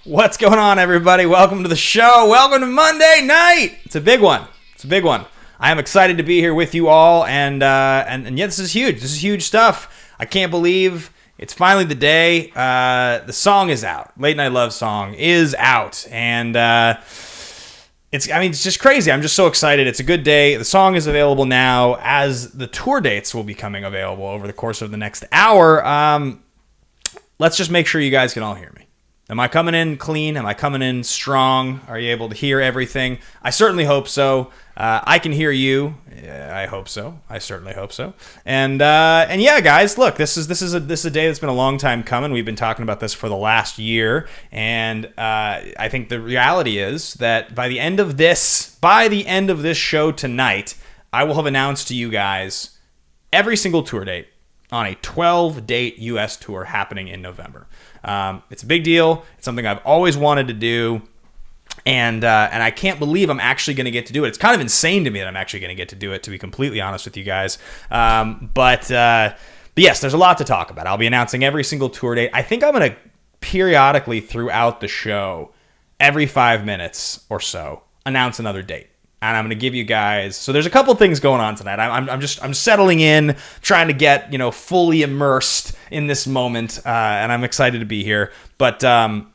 What's going on, everybody? Welcome to the show. Welcome to Monday night. It's a big one. I am excited to be here with you all, and yeah, this is huge. This is huge stuff. I can't believe it's finally the day. The song is out. Late Night Love song is out, and it's just crazy. I'm just so excited. It's a good day. The song is available now, as the tour dates will be coming available over the course of the next hour. Let's just make sure you guys can all hear me. Am I coming in clean? Am I coming in strong? Are you able to hear everything? I certainly hope so. I can hear you. I hope so. I certainly hope so. And yeah, guys, look, this is a day that's been a long time coming. We've been talking about this for the last year, and I think the reality is that by the end of this show tonight, I will have announced to you guys every single tour date on a 12-date U.S. tour happening in November. It's a big deal. It's something I've always wanted to do, and I can't believe I'm actually going to get to do it. It's kind of insane to me that I'm actually going to get to do it, to be completely honest with you guys. But yes, there's a lot to talk about. I'll be announcing every single tour date. I think I'm going to periodically throughout the show, every 5 minutes or so, announce another date. And I'm going to give you guys. So there's a couple things going on tonight. I'm settling in, trying to get fully immersed in this moment, and I'm excited to be here. But I'm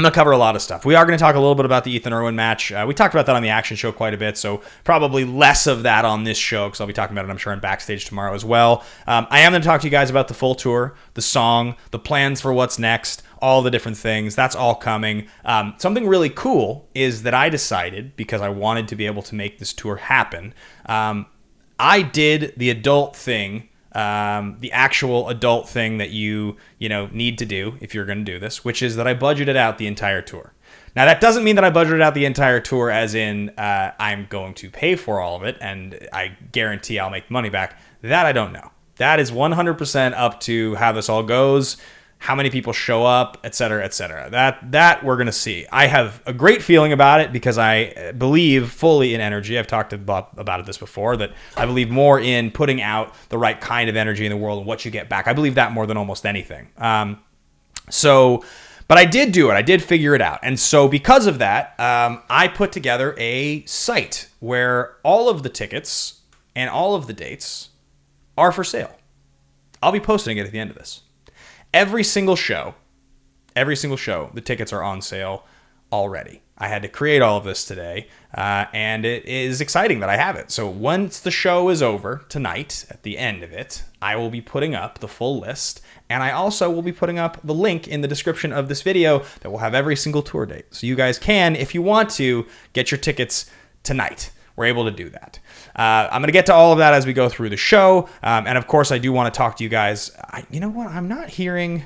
going to cover a lot of stuff. We are going to talk a little bit about the Ethan Irwin match. We talked about that on the Action Show quite a bit, so probably less of that on this show, because I'll be talking about it, I'm sure, in Backstage tomorrow as well. I am going to talk to you guys about the full tour, the song, the plans for what's next, all the different things. That's all coming. Something really cool is that I decided, because I wanted to be able to make this tour happen, I did the adult thing, the actual adult thing that you need to do if you're going to do this, which is that I budgeted out the entire tour. Now, that doesn't mean that I budgeted out the entire tour as in I'm going to pay for all of it and I guarantee I'll make money back. That I don't know. That is 100% up to how this all goes, how many people show up, et cetera, et cetera. That we're going to see. I have a great feeling about it because I believe fully in energy. I've talked about this before, that I believe more in putting out the right kind of energy in the world and what you get back. I believe that more than almost anything. But I did do it. I did figure it out. And so because of that, I put together a site where all of the tickets and all of the dates are for sale. I'll be posting it at the end of this. Every single show, the tickets are on sale already. I had to create all of this today, and it is exciting that I have it. So once the show is over tonight, at the end of it, I will be putting up the full list, and I also will be putting up the link in the description of this video that will have every single tour date. So you guys can, if you want to, get your tickets tonight. We're able to do that. I'm going to get to all of that as we go through the show. And of course, I do want to talk to you guys. You know what? I'm not hearing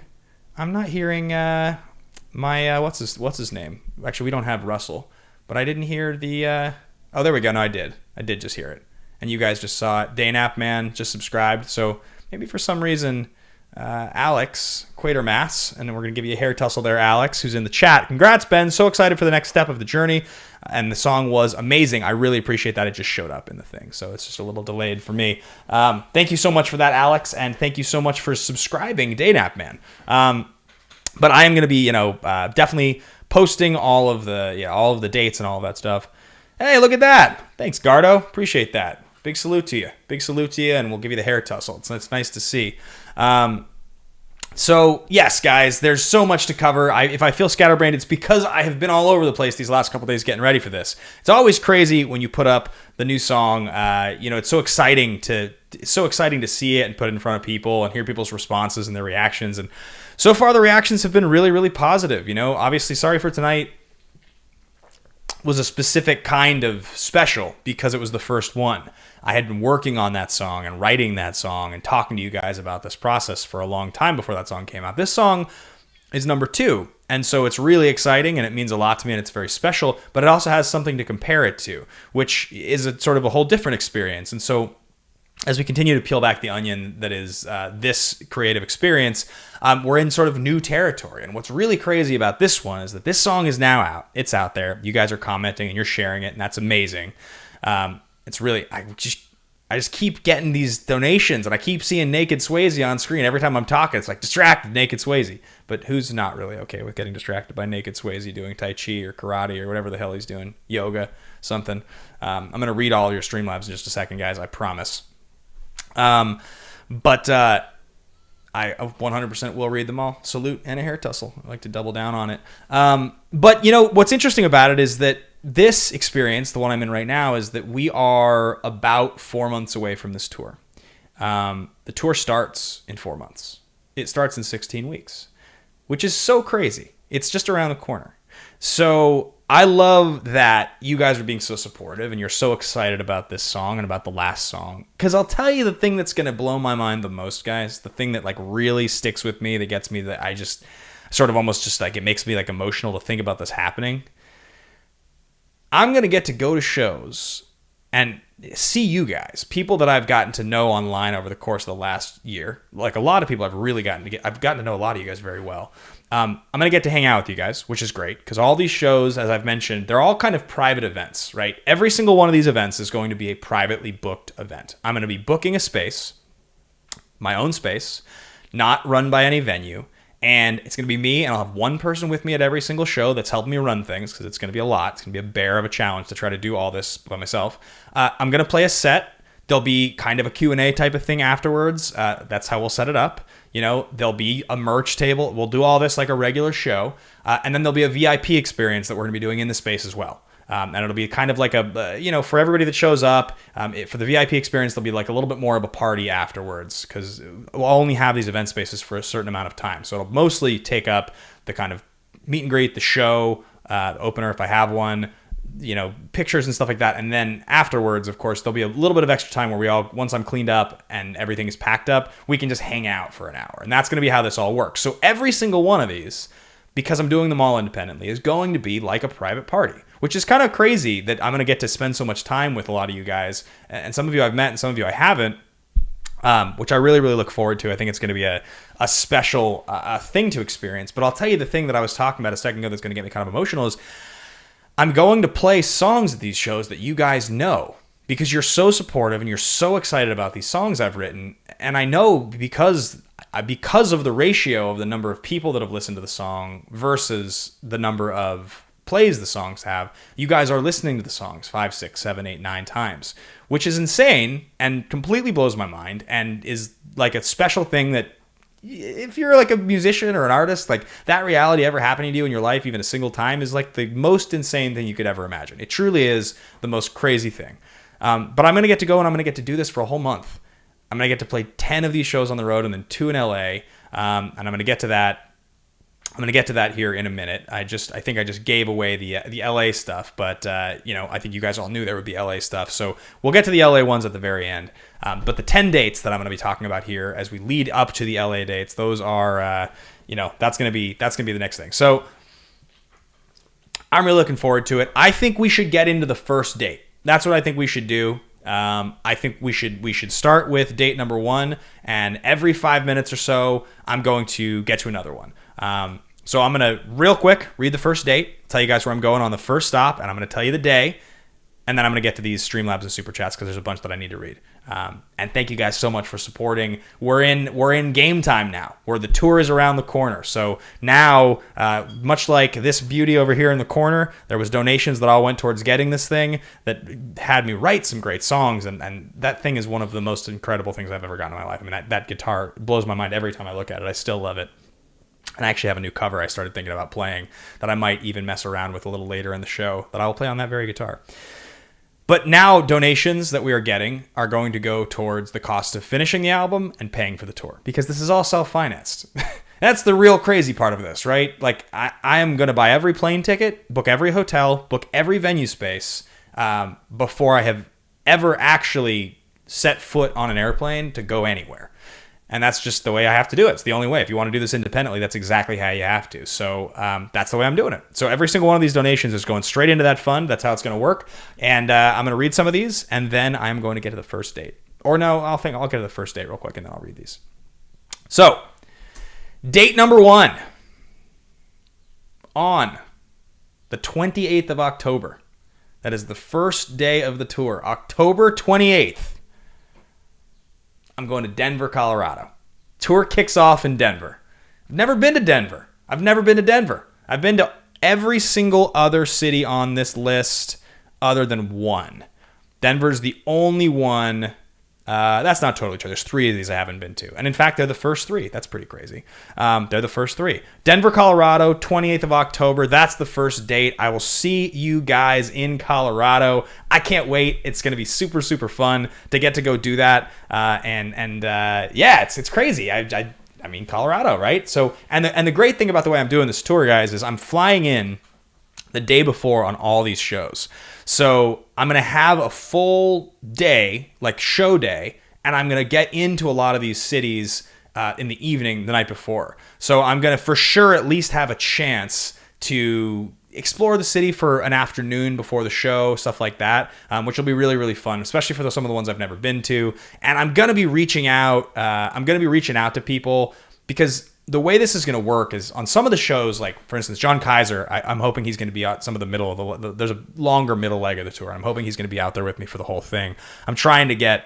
my, what's his name? Actually, we don't have Russell, but I didn't hear the, oh, there we go. No, I did just hear it. And you guys just saw it. Daynap Man just subscribed. So maybe for some reason, Alex Quatermass, and then we're going to give you a hair tussle there, Alex, who's in the chat. Congrats, Ben. So excited for the next step of the journey. And the song was amazing. I really appreciate that. It just showed up in the thing, so it's just a little delayed for me. Thank you so much for that, Alex, and thank you so much for subscribing, Daynap Man. But I am going to be, definitely posting all of the dates and all of that stuff. Hey, look at that. Thanks, Gardo. Appreciate that. Big salute to you, and we'll give you the hair tussle. It's nice to see. So, yes, guys, there's so much to cover. If I feel scatterbrained, it's because I have been all over the place these last couple days getting ready for this. It's always crazy when you put up the new song. It's so exciting to see it and put it in front of people and hear people's responses and their reactions. And so far, the reactions have been really, really positive. Obviously, Sorry for Tonight was a specific kind of special because it was the first one. I had been working on that song and writing that song and talking to you guys about this process for a long time before that song came out. This song is number 2, and so it's really exciting and it means a lot to me and it's very special, but it also has something to compare it to, which is a sort of a whole different experience. And so as we continue to peel back the onion that is this creative experience, we're in sort of new territory. And what's really crazy about this one is that this song is now out. It's out there. You guys are commenting and you're sharing it, and that's amazing. It's really, I just keep getting these donations, and I keep seeing Naked Swayze on screen every time I'm talking. It's like distracted Naked Swayze, but who's not really okay with getting distracted by Naked Swayze doing Tai Chi or karate or whatever the hell he's doing, yoga, something. I'm gonna read all your Streamlabs in just a second, guys. I promise. But I 100% will read them all. Salute and a hair tussle. I like to double down on it. But you know what's interesting about it is that this experience, the one I'm in right now, is that we are about 4 months away from this tour. The tour starts in 4 months. It starts in 16 weeks, which is so crazy. It's just around the corner. So I love that you guys are being so supportive and you're so excited about this song and about the last song. Because I'll tell you the thing that's going to blow my mind the most, guys, the thing that like really sticks with me, that gets me, that I just sort of almost just like, it makes me like emotional to think about this happening. I'm going to get to go to shows and see you guys, people that I've gotten to know online over the course of the last year. Like a lot of people I've gotten to know a lot of you guys very well. I'm going to get to hang out with you guys, which is great because all these shows, as I've mentioned, they're all kind of private events, right? Every single one of these events is going to be a privately booked event. I'm going to be booking a space, my own space, not run by any venue. And it's going to be me, and I'll have one person with me at every single show that's helping me run things, because it's going to be a lot. It's going to be a bear of a challenge to try to do all this by myself. I'm going to play a set. There'll be kind of a Q&A type of thing afterwards. That's how we'll set it up. You know, there'll be a merch table. We'll do all this like a regular show. And then there'll be a VIP experience that we're going to be doing in the space as well. And it'll be kind of like a, for everybody that shows up, for the VIP experience, there'll be like a little bit more of a party afterwards, because we'll only have these event spaces for a certain amount of time. So it'll mostly take up the kind of meet and greet, the show, the opener if I have one, pictures and stuff like that. And then afterwards, of course, there'll be a little bit of extra time where once I'm cleaned up and everything is packed up, we can just hang out for an hour. And that's going to be how this all works. So every single one of these, because I'm doing them all independently, is going to be like a private party, which is kind of crazy that I'm going to get to spend so much time with a lot of you guys. And some of you I've met and some of you I haven't, which I really, really look forward to. I think it's going to be a special thing to experience. But I'll tell you the thing that I was talking about a second ago that's going to get me kind of emotional is I'm going to play songs at these shows that you guys know, because you're so supportive and you're so excited about these songs I've written. And I know because of the ratio of the number of people that have listened to the song versus the number of plays the songs have, you guys are listening to the songs 5, 6, 7, 8, 9 times, which is insane and completely blows my mind, and is like a special thing that if you're like a musician or an artist, like that reality ever happening to you in your life, even a single time, is like the most insane thing you could ever imagine. It truly is the most crazy thing. But I'm going to get to go and I'm going to get to do this for a whole month. I'm going to get to play 10 of these shows on the road and then 2 in LA. And I'm going to get to that. I'm going to get to that here in a minute. I think I just gave away the LA stuff, but I think you guys all knew there would be LA stuff. So we'll get to the LA ones at the very end. But the 10 dates that I'm going to be talking about here as we lead up to the LA dates, those are, that's going to be the next thing. So I'm really looking forward to it. I think we should get into the first date. That's what I think we should do. I think we should start with date number 1, and every 5 minutes or so, I'm going to get to another one. So I'm going to real quick read the first date, tell you guys where I'm going on the first stop, and I'm going to tell you the day, and then I'm going to get to these Streamlabs and Super Chats because there's a bunch that I need to read. And thank you guys so much for supporting. We're in game time now, where the tour is around the corner. So now, much like this beauty over here in the corner, there was donations that all went towards getting this thing that had me write some great songs. And that thing is one of the most incredible things I've ever gotten in my life. I mean, that guitar blows my mind every time I look at it. I still love it. And I actually have a new cover I started thinking about playing that I might even mess around with a little later in the show that I will play on that very guitar. But now donations that we are getting are going to go towards the cost of finishing the album and paying for the tour, because this is all self-financed. That's the real crazy part of this, right? Like I am going to buy every plane ticket, book every hotel, book every venue space before I have ever actually set foot on an airplane to go anywhere. And that's just the way I have to do it. It's the only way. If you want to do this independently, that's exactly how you have to. So that's the way I'm doing it. So every single one of these donations is going straight into that fund. That's how it's going to work. And I'm going to read some of these, and then I'm going to get to the first date. Or no, I'll get to the first date real quick, and then I'll read these. So, date number 1. On the 28th of October. That is the first day of the tour. October 28th. I'm going to Denver, Colorado. Tour kicks off in Denver. I've never been to Denver. I've been to every single other city on this list other than one. Denver's the only one. That's not totally true. There's 3 of these I haven't been to. And in fact, they're the first 3. That's pretty crazy. They're the first 3. Denver, Colorado, 28th of October. That's the first date. I will see you guys in Colorado. I can't wait. It's going to be super, super fun to get to go do that. Yeah, it's crazy. I mean, Colorado, right? So, and the great thing about the way I'm doing this tour, guys, is I'm flying in the day before on all these shows. So I'm going to have a full day, like show day, and I'm going to get into a lot of these cities in the evening the night before. So I'm going to for sure at least have a chance to explore the city for an afternoon before the show, stuff like that, which will be really, really fun, especially for some of the ones I've never been to. And I'm going to be reaching out. To people because the way this is going to work is on some of the shows, like for instance, John Kaiser, I'm hoping he's going to be out some of the middle of there's a longer middle leg of the tour. I'm hoping he's going to be out there with me for the whole thing. I'm trying to get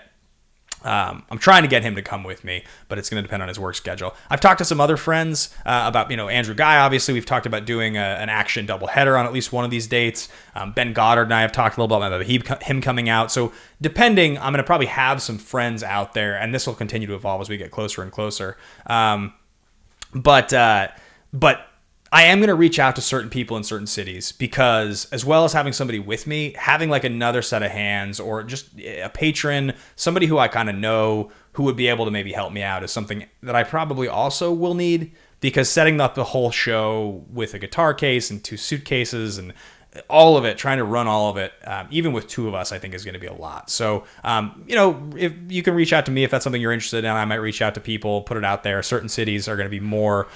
him to come with me, but it's going to depend on his work schedule. I've talked to some other friends about, Andrew Guy, obviously. We've talked about doing an action doubleheader on at least one of these dates. Ben Goddard and I have talked a little bit about him coming out. So depending, I'm going to probably have some friends out there, and this will continue to evolve as we get closer and closer. But I am going to reach out to certain people in certain cities because as well as having somebody with me, having like another set of hands or just a patron, somebody who I kind of know who would be able to maybe help me out is something that I probably also will need because setting up the whole show with a guitar case and 2 suitcases and all of it, trying to run all of it, even with 2 of us, I think is going to be a lot. So, if you can reach out to me if that's something you're interested in, I might reach out to people, put it out there. Certain cities are going to be more,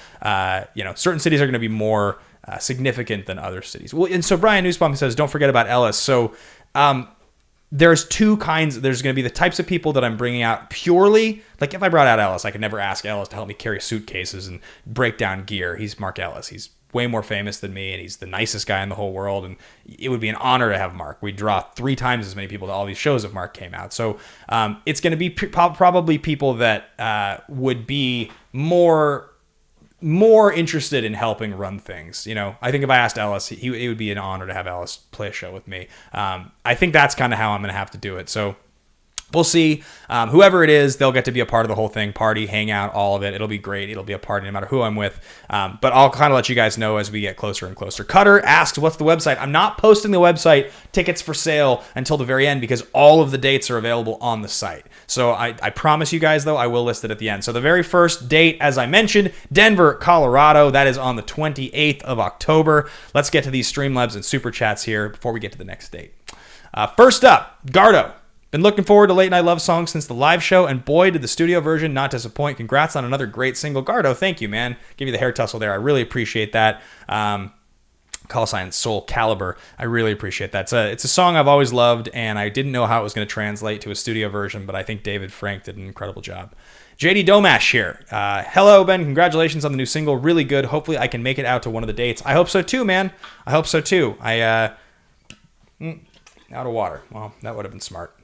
significant than other cities. Well, and so Brian Nussbaum says, don't forget about Ellis. So, there's 2 kinds. There's going to be the types of people that I'm bringing out purely, like if I brought out Ellis, I could never ask Ellis to help me carry suitcases and break down gear. He's Mark Ellis. He's way more famous than me, and he's the nicest guy in the whole world, and it would be an honor to have Mark. We'd draw 3 times as many people to all these shows if Mark came out. So it's going to be probably people that would be more interested in helping run things. I think if I asked Ellis, it would be an honor to have Ellis play a show with me. I think that's kind of how I'm going to have to do it. So we'll see. Whoever it is, they'll get to be a part of the whole thing, party, hang out, all of it. It'll be great. It'll be a party no matter who I'm with. But I'll kind of let you guys know as we get closer and closer. Cutter asks, what's the website? I'm not posting the website tickets for sale until the very end because all of the dates are available on the site. So I promise you guys, though, I will list it at the end. So the very first date, as I mentioned, Denver, Colorado. That is on the 28th of October. Let's get to these Streamlabs and Super Chats here before we get to the next date. First up, Gardo. Been looking forward to Late Night Love Songs since the live show, and boy, did the studio version not disappoint. Congrats on another great single. Gardo, thank you, man. Give you the hair tussle there. I really appreciate that. Call sign Soul Caliber. I really appreciate that. It's a song I've always loved, and I didn't know how it was going to translate to a studio version, but I think David Frank did an incredible job. JD Domash here. Hello, Ben. Congratulations on the new single. Really good. Hopefully I can make it out to one of the dates. I hope so too, man. I hope so too. Out of water. Well, that would have been smart.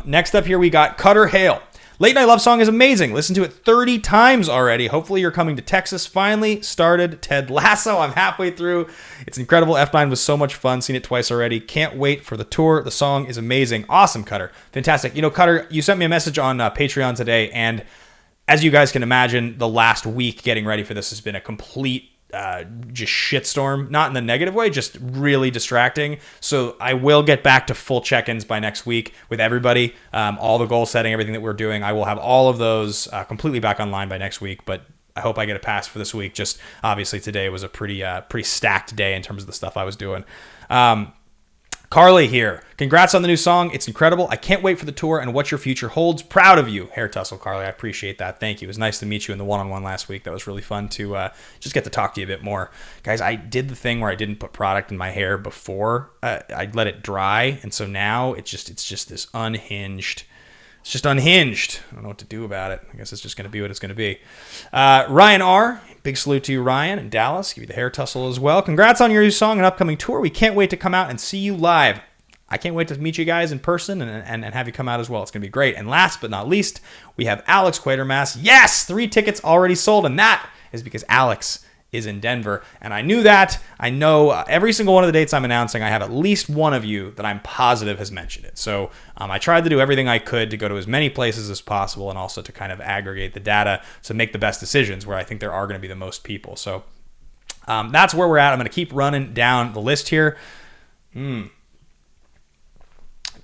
Next up here, we got Cutter Hale. Late Night Love Song is amazing. Listen to it 30 times already. Hopefully you're coming to Texas. Finally started Ted Lasso. I'm halfway through. It's incredible. F9 was so much fun. Seen it twice already. Can't wait for the tour. The song is amazing. Awesome, Cutter. Fantastic. Cutter, you sent me a message on Patreon today, and as you guys can imagine, the last week getting ready for this has been a complete just shitstorm, not in the negative way, just really distracting. So I will get back to full check-ins by next week with everybody. All the goal setting, everything that we're doing, I will have all of those completely back online by next week. But I hope I get a pass for this week. Just obviously today was a pretty stacked day in terms of the stuff I was doing. Carly here. Congrats on the new song. It's incredible. I can't wait for the tour and what your future holds. Proud of you. Hair tussle, Carly. I appreciate that. Thank you. It was nice to meet you in the one-on-one last week. That was really fun to just get to talk to you a bit more. Guys, I did the thing where I didn't put product in my hair before. I let it dry, and so now it's just this unhinged. It's just unhinged. I don't know what to do about it. I guess it's just going to be what it's going to be. Ryan R. Big salute to you, Ryan, in Dallas. Give you the hair tussle as well. Congrats on your new song and upcoming tour. We can't wait to come out and see you live. I can't wait to meet you guys in person and have you come out as well. It's going to be great. And last but not least, we have Alex Quatermass. Yes, 3 tickets already sold, and that is because Alex is in Denver. And I knew that. I know every single one of the dates I'm announcing, I have at least one of you that I'm positive has mentioned it. So I tried to do everything I could to go to as many places as possible and also to kind of aggregate the data to make the best decisions where I think there are going to be the most people. So that's where we're at. I'm going to keep running down the list here.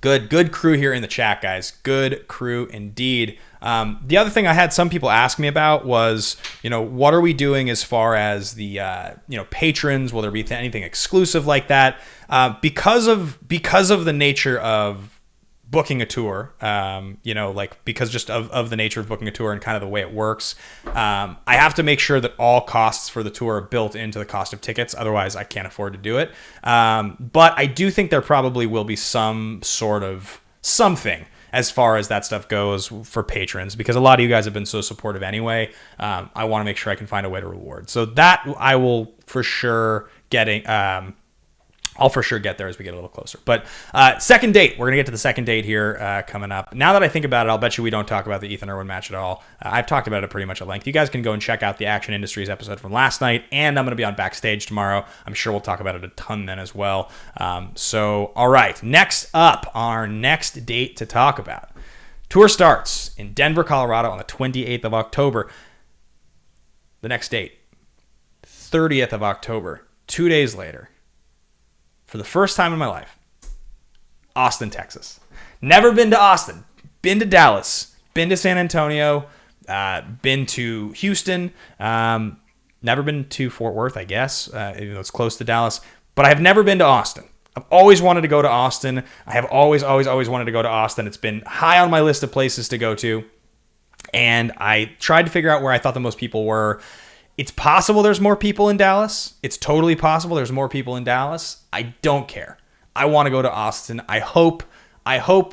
Good crew here in the chat, guys. Good crew indeed. The other thing I had some people ask me about was, what are we doing as far as the, patrons? Will there be anything exclusive like that? Because of the nature of booking a tour, because just of the nature of booking a tour and kind of the way it works, I have to make sure that all costs for the tour are built into the cost of tickets. Otherwise, I can't afford to do it. But I do think there probably will be some sort of something as far as that stuff goes for patrons, because a lot of you guys have been so supportive anyway. I want to make sure I can find a way to reward. So that I will for sure I'll for sure get there as we get a little closer. But second date, we're going to get to the second date here coming up. Now that I think about it, I'll bet you we don't talk about the Ethan Irwin match at all. I've talked about it pretty much at length. You guys can go and check out the Action Industries episode from last night, and I'm going to be on Backstage tomorrow. I'm sure we'll talk about it a ton then as well. All right, next up, our next date to talk about. Tour starts in Denver, Colorado on the 28th of October. The next date, 30th of October, 2 days later. For the first time in my life, Austin, Texas. Never been to Austin. Been to Dallas. Been to San Antonio. Been to Houston. Never been to Fort Worth, I guess, even though it's close to Dallas. But I have never been to Austin. I've always wanted to go to Austin. I have always wanted to go to Austin. It's been high on my list of places to go to. And I tried to figure out where I thought the most people were. It's possible there's more people in Dallas. It's totally possible there's more people in Dallas. I don't care. I want to go to Austin. I hope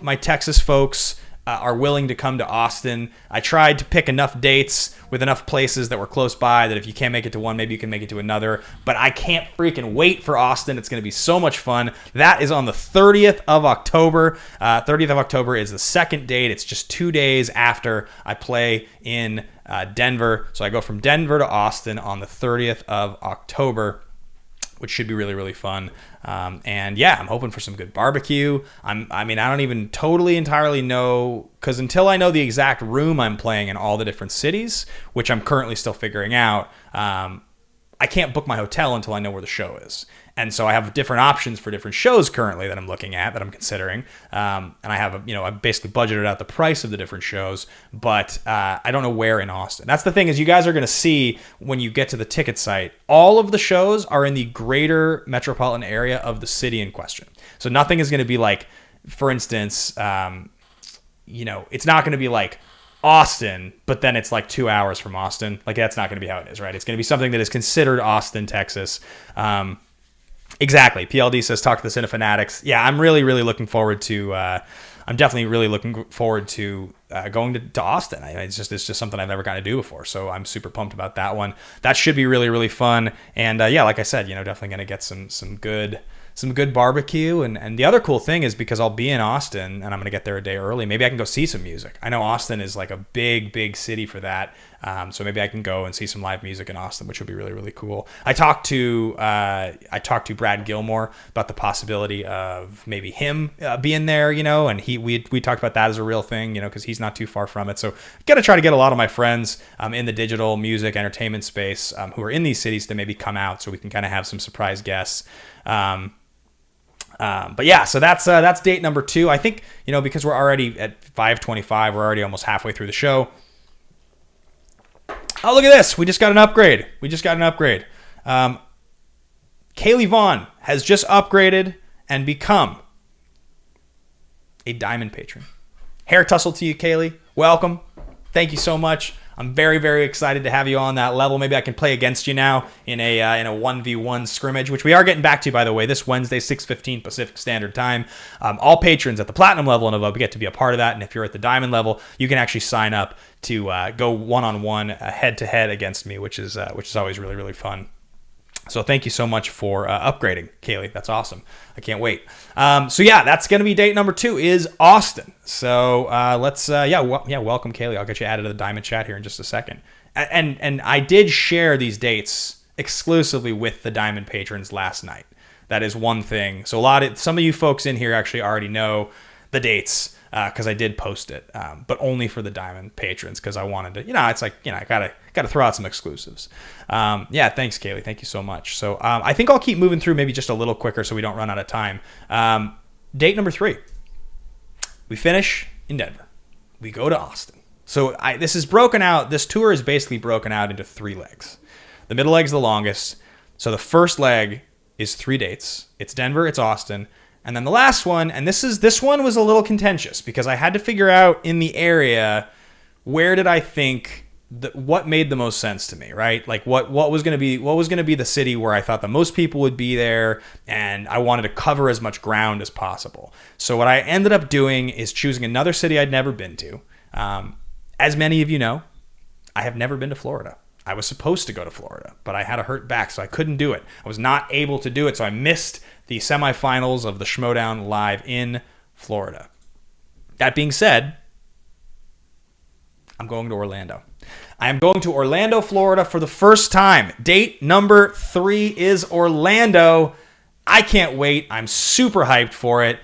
my Texas folks are willing to come to Austin. I tried to pick enough dates with enough places that were close by that if you can't make it to one, maybe you can make it to another. But I can't freaking wait for Austin. It's going to be so much fun. That is on the 30th of October. 30th of October is the second date. It's just 2 days after I play in Denver. So I go from Denver to Austin on the 30th of October, which should be really, really fun. And yeah, I'm hoping for some good barbecue. I don't even entirely know, because until I know the exact room I'm playing in all the different cities, which I'm currently still figuring out, I can't book my hotel until I know where the show is. And so I have different options for different shows currently that I'm looking at, that I'm considering. And I have, I've basically budgeted out the price of the different shows, but I don't know where in Austin. That's the thing, is you guys are going to see when you get to the ticket site, all of the shows are in the greater metropolitan area of the city in question. So nothing is going to be like, for instance, it's not going to be like Austin, but then it's like 2 hours from Austin. Like, that's not going to be how it is, right? It's going to be something that is considered Austin, Texas. Exactly. PLD says, talk to the Cinefanatics. Yeah, I'm really, really looking forward to, I'm definitely really looking forward to going to Austin. It's just something I've never gotten to do before. So I'm super pumped about that one. That should be really, really fun. And yeah, like I said, definitely going to get some good barbecue. And the other cool thing is, because I'll be in Austin and I'm going to get there a day early, maybe I can go see some music. I know Austin is like a big, big city for that. So maybe I can go and see some live music in Austin, which would be really, really cool. I talked to Brad Gilmore about the possibility of maybe him being there, and we talked about that as a real thing, because he's not too far from it. So got to try to get a lot of my friends in the digital music entertainment space who are in these cities to maybe come out, so we can kind of have some surprise guests. But yeah, so that's date number 2. I think, because we're already at 5:25, we're already almost halfway through the show. Oh, look at this. We just got an upgrade. Kaylee Vaughn has just upgraded and become a Diamond patron. Hair tussle to you, Kaylee. Welcome. Thank you so much. I'm very, very excited to have you on that level. Maybe I can play against you now in a 1v1 scrimmage, which we are getting back to, by the way, this Wednesday, 6:15 Pacific Standard Time. All patrons at the Platinum level and above get to be a part of that. And if you're at the Diamond level, you can actually sign up to go one-on-one, head-to-head against me, which is always really, really fun. So thank you so much for upgrading, Kaylee. That's awesome. I can't wait. So yeah, that's going to be date number 2 is Austin. So let's welcome Kaylee. I'll get you added to the Diamond chat here in just a second. And I did share these dates exclusively with the Diamond patrons last night. That is one thing. So some of you folks in here actually already know the dates because I did post it, but only for the Diamond patrons because I wanted to. It's like I gotta throw out some exclusives. Thanks, Kaylee. Thank you so much. So I think I'll keep moving through maybe just a little quicker so we don't run out of time. Date number 3. We finish in Denver. We go to Austin. So this is broken out. This tour is basically broken out into 3 legs. The middle leg's the longest. So the first leg is 3 dates. It's Denver, it's Austin, and then the last one, and this one was a little contentious because I had to figure out in the area where did I think what made the most sense to me, right? Like what was going to be the city where I thought the most people would be there, and I wanted to cover as much ground as possible. So what I ended up doing is choosing another city I'd never been to. As many of you know, I have never been to Florida. I was supposed to go to Florida, but I had a hurt back, so I couldn't do it. I was not able to do it, so I missed the semifinals of the Schmoedown Live in Florida. That being said, I'm going to Orlando. I am going to Orlando, Florida for the first time. Date number 3 is Orlando. I can't wait. I'm super hyped for it.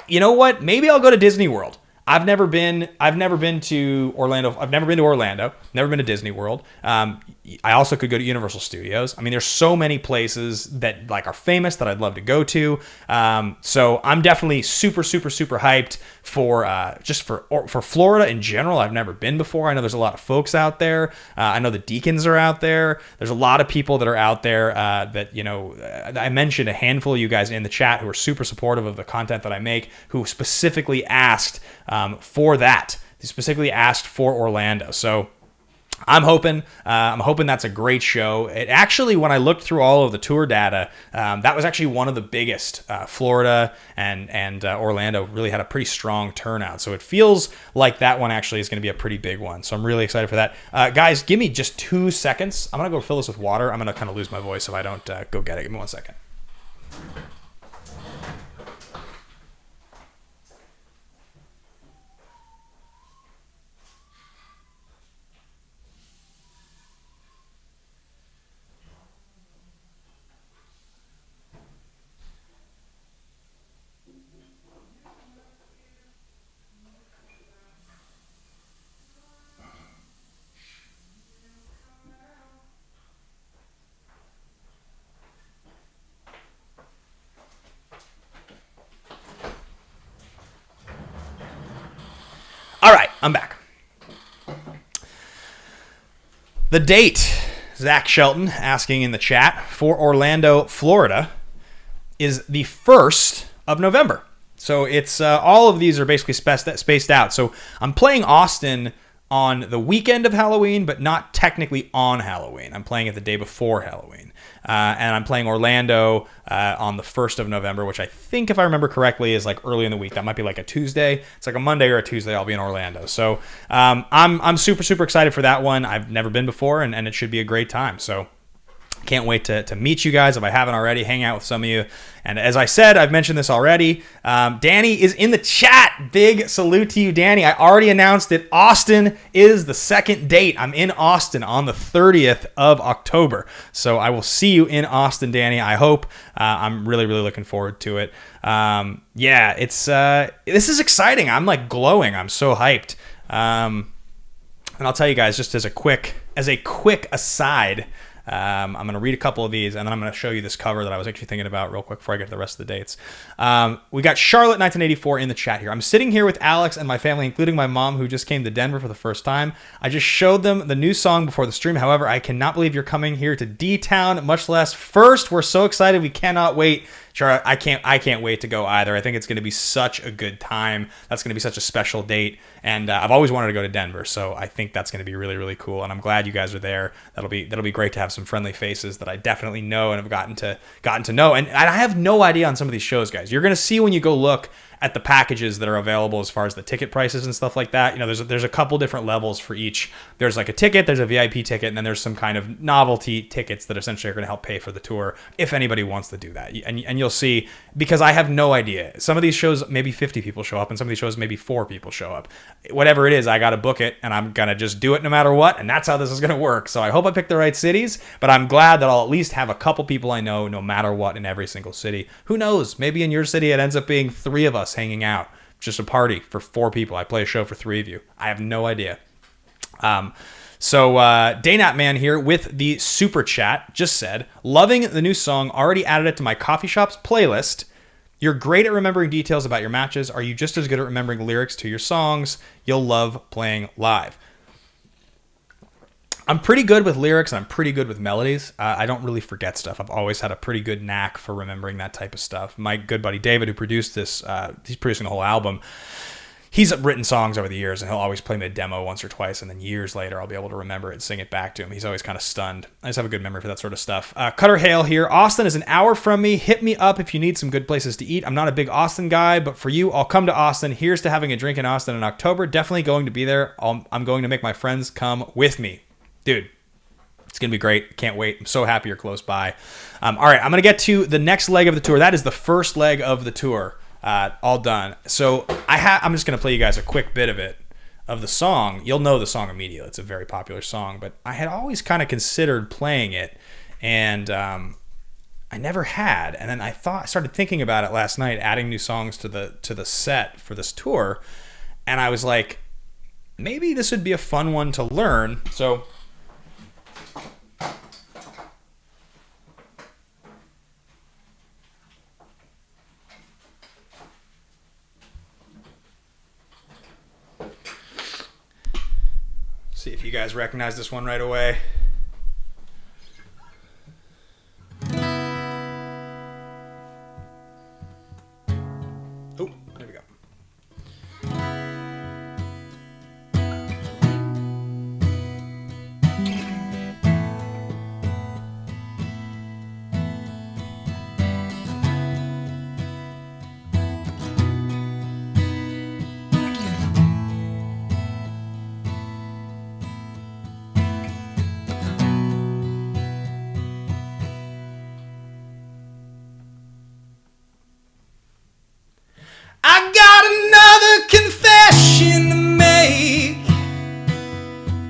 You know what? Maybe I'll go to Disney World. I've never been to Orlando. I've never been to Orlando. Never been to Disney World. I also could go to Universal Studios. I mean, there's so many places that are famous that I'd love to go to. So I'm definitely super, super, super hyped for Florida in general. I've never been before. I know there's a lot of folks out there. I know the Deacons are out there. There's a lot of people that are out there that I mentioned a handful of you guys in the chat who are super supportive of the content that I make, who specifically asked for that. They specifically asked for Orlando. So I'm hoping that's a great show. It actually, when I looked through all of the tour data, that was actually one of the biggest. Florida and Orlando really had a pretty strong turnout. So it feels like that one actually is going to be a pretty big one. So I'm really excited for that. Guys, give me just 2 seconds. I'm going to go fill this with water. I'm going to kind of lose my voice if I don't go get it. Give me 1 second. All right, I'm back. The date, Zach Shelton asking in the chat, for Orlando, Florida, is the 1st of November. So it's all of these are basically spaced out. So I'm playing Austin on the weekend of Halloween, but not technically on Halloween. I'm playing it the day before Halloween. And I'm playing Orlando on the 1st of November, which I think, if I remember correctly, is like early in the week. That might be like a Tuesday. It's like a Monday or a Tuesday. I'll be in Orlando. So I'm super, super excited for that one. I've never been before, and it should be a great time. So can't wait to meet you guys if I haven't already, hang out with some of you. And as I said, I've mentioned this already. Danny is in the chat. Big salute to you, Danny. I already announced that Austin is the second date. I'm in Austin on the 30th of October. So I will see you in Austin, Danny. I hope. I'm really, really looking forward to it. This is exciting. I'm like glowing. I'm so hyped. And I'll tell you guys, just as a quick aside, I'm going to read a couple of these, and then I'm going to show you this cover that I was actually thinking about real quick before I get to the rest of the dates. We got Charlotte 1984 in the chat here. I'm sitting here with Alex and my family, including my mom, who just came to Denver for the first time. I just showed them the new song before the stream. However, I cannot believe you're coming here to D-Town, much less first. We're so excited. We cannot wait. Charlotte, I can't wait to go either. I think it's going to be such a good time. That's going to be such a special date. And I've always wanted to go to Denver, so I think that's going to be really, really cool. And I'm glad you guys are there. That'll be great to have some friendly faces that I definitely know and have gotten to know. And I have no idea on some of these shows, guys. You're going to see when you go look at the packages that are available as far as the ticket prices and stuff like that. You know, there's a couple different levels for each. There's like a ticket, there's a VIP ticket, and then there's some kind of novelty tickets that essentially are going to help pay for the tour if anybody wants to do that. And you'll see, because I have no idea. Some of these shows, maybe 50 people show up, and some of these shows, maybe 4 people show up. Whatever it is, I got to book it, and I'm going to just do it no matter what, and that's how this is going to work. So I hope I picked the right cities, but I'm glad that I'll at least have a couple people I know no matter what in every single city. Who knows? Maybe in your city it ends up being 3 of us hanging out. Just a party for 4 people. I play a show for 3 of you. I have no idea. So Daynat Man here with the super chat just said, loving the new song, already added it to my coffee shop's playlist. You're great at remembering details about your matches. Are you just as good at remembering lyrics to your songs? You'll love playing live. I'm pretty good with lyrics and I'm pretty good with melodies. I don't really forget stuff. I've always had a pretty good knack for remembering that type of stuff. My good buddy David, who produced this, he's producing the whole album. He's written songs over the years, and he'll always play me a demo once or twice, and then years later I'll be able to remember it and sing it back to him. He's always kind of stunned. I just have a good memory for that sort of stuff. Cutter Hale here. Austin is an hour from me. Hit me up if you need some good places to eat. I'm not a big Austin guy, but for you, I'll come to Austin. Here's to having a drink in Austin in October. Definitely going to be there. I'm going to make my friends come with me. Dude, it's going to be great. Can't wait. I'm so happy you're close by. All right, I'm going to get to the next leg of the tour. That is the first leg of the tour. All done. So I'm just going to play you guys a quick bit of it, of the song. You'll know the song immediately. It's a very popular song, but I had always kind of considered playing it, and I never had. And then I started thinking about it last night, adding new songs to the set for this tour, and I was like, maybe this would be a fun one to learn. So see if you guys recognize this one right away. Oh, there we go. I got another confession to make.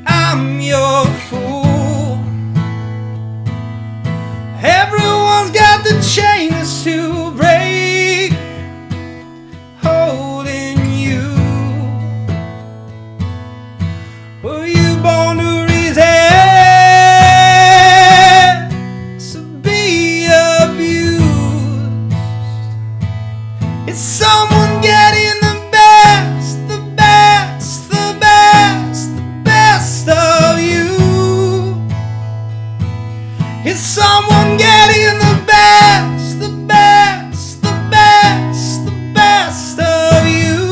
I'm your fool. Everyone's got the chains to break, holding you. Were you born to resist, to be abused? It's someone getting the best, the best, the best, the best of you. It's someone getting the best, the best, the best, the best of you.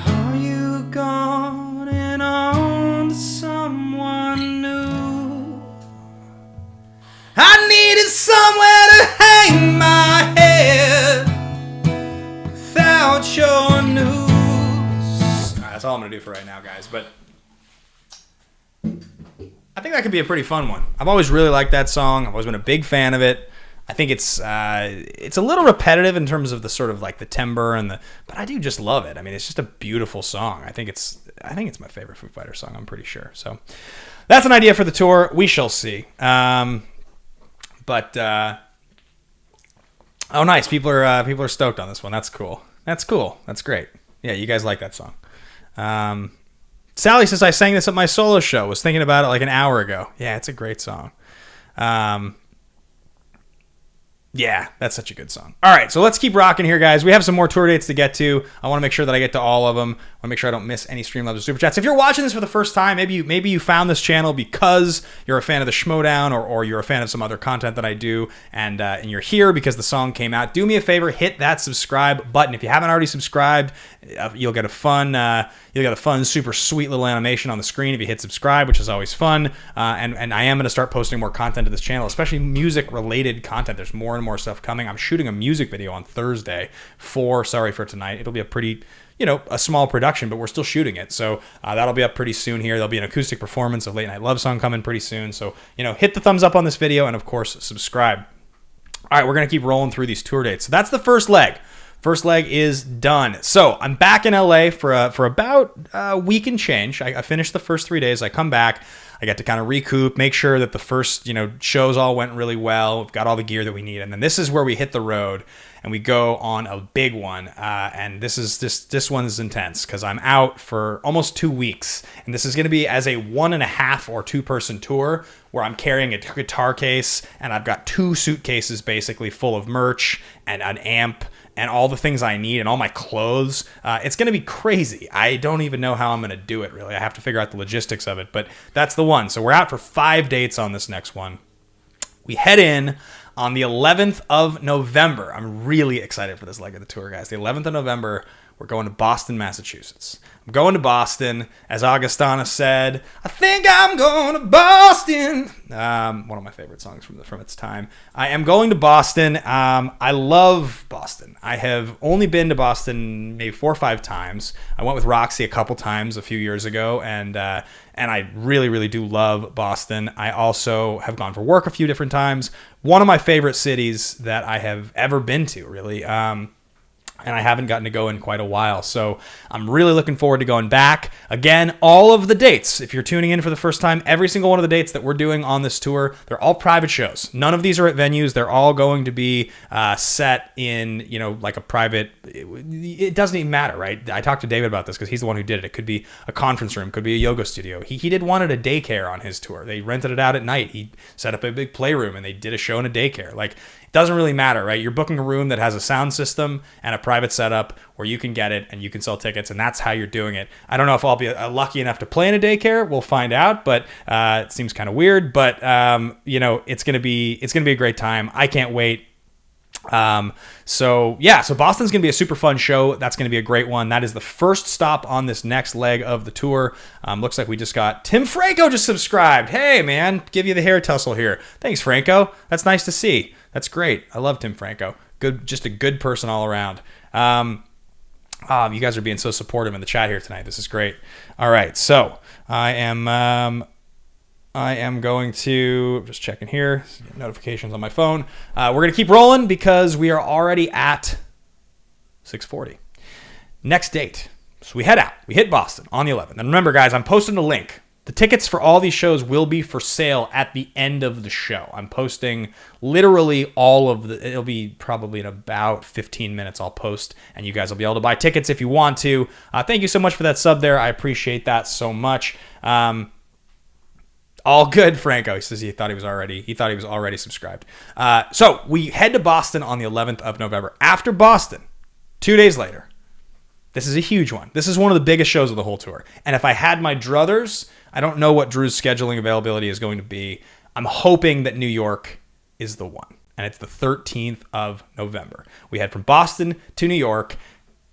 Are you gone and on to someone new? I needed somewhere to hang my head without your news. All right, that's all I'm going to do for right now, guys. But I think that could be a pretty fun one. I've always really liked that song. I've always been a big fan of it. I think it's a little repetitive in terms of the sort of like the timbre but I do just love it. I mean, it's just a beautiful song. I think it's my favorite Foo Fighters song. I'm pretty sure. So that's an idea for the tour. We shall see. But oh, nice. People are stoked on this one. That's cool. That's great. Yeah, you guys like that song. Sally says, I sang this at my solo show. Was thinking about it like an hour ago. Yeah, it's a great song. Yeah, that's such a good song. All right, so let's keep rocking here, guys. We have some more tour dates to get to. I want to make sure that I get to all of them. to make sure I don't miss any Streamlabs or Super Chats. If you're watching this for the first time, maybe you found this channel because you're a fan of the Schmodown or you're a fan of some other content that I do, and you're here because the song came out. Do me a favor, hit that subscribe button. If you haven't already subscribed, you'll get a fun, super sweet little animation on the screen if you hit subscribe, which is always fun. And I am going to start posting more content to this channel, especially music-related content. There's more and more stuff coming. I'm shooting a music video on Thursday for Sorry for Tonight. It'll be a pretty, a small production, but we're still shooting it. So that'll be up pretty soon here. There'll be an acoustic performance of Late Night Love Song coming pretty soon. So, hit the thumbs up on this video and, of course, subscribe. All right, we're going to keep rolling through these tour dates. So that's the first leg. First leg is done. So I'm back in LA for about a week and change. I finished the first 3 days. I come back. I get to kind of recoup, make sure that the first, shows all went really well. We've got all the gear that we need. And then this is where we hit the road and we go on a big one. And this one's intense because I'm out for almost 2 weeks. And this is going to be as a 1.5 or 2 person tour where I'm carrying a guitar case and I've got 2 suitcases basically full of merch and an amp and all the things I need and all my clothes. It's going to be crazy. I don't even know how I'm going to do it, really. I have to figure out the logistics of it, but that's the one. So we're out for 5 dates on this next one. We head in on the 11th of November. I'm really excited for this leg of the tour, guys. The 11th of November, we're going to Boston, Massachusetts. I'm going to Boston. As Augustana said, I think I'm going to Boston. One of my favorite songs from its time. I am going to Boston. I love Boston. I have only been to Boston maybe 4 or 5 times. I went with Roxy a couple times a few years ago, and I really, really do love Boston. I also have gone for work a few different times. One of my favorite cities that I have ever been to, really. And I haven't gotten to go in quite a while. So I'm really looking forward to going back. Again, all of the dates, if you're tuning in for the first time, every single one of the dates that we're doing on this tour, they're all private shows. None of these are at venues. They're all going to be set in, like a private, it doesn't even matter, right? I talked to David about this because he's the one who did it. It could be a conference room, could be a yoga studio. He did one at a daycare on his tour. They rented it out at night. He set up a big playroom and they did a show in a daycare. Like, doesn't really matter, right? You're booking a room that has a sound system and a private setup where you can get it and you can sell tickets, and that's how you're doing it. I don't know if I'll be lucky enough to play in a daycare. We'll find out, but it seems kind of weird. But it's gonna be a great time. I can't wait. So Boston's gonna be a super fun show. That's gonna be a great one. That is the first stop on this next leg of the tour. Looks like we just got Tim Franco just subscribed. Hey man, give you the hair tussle here. Thanks, Franco. That's nice to see. That's great. I love Tim Franco. Good, just a good person all around. You guys are being so supportive in the chat here tonight. This is great. All right, so I am going to, I'm just checking here, notifications on my phone. We're going to keep rolling because we are already at 6:40. Next date. So we head out. We hit Boston on the 11th. And remember, guys, I'm posting a link. The tickets for all these shows will be for sale at the end of the show. I'm posting literally all of the, it'll be probably in about 15 minutes I'll post, and you guys will be able to buy tickets if you want to. Thank you so much for that sub there. I appreciate that so much. All good, Franco. He says he thought he was already subscribed. So we head to Boston on the 11th of November. After Boston, 2 days later, this is a huge one. This is one of the biggest shows of the whole tour. And if I had my druthers, I don't know what Drew's scheduling availability is going to be. I'm hoping that New York is the one. And it's the 13th of November. We head from Boston to New York.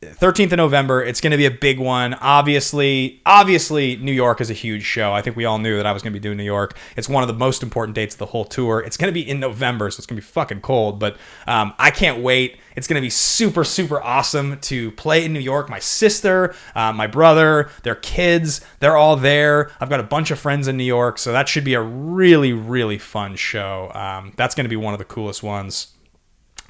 13th of November, it's going to be a big one. Obviously, New York is a huge show. I think we all knew that I was going to be doing New York. It's one of the most important dates of the whole tour. It's going to be in November, so it's going to be fucking cold, but I can't wait. It's going to be super, super awesome to play in New York. My sister, my brother, their kids, they're all there. I've got a bunch of friends in New York, so that should be a really, really fun show. That's going to be one of the coolest ones.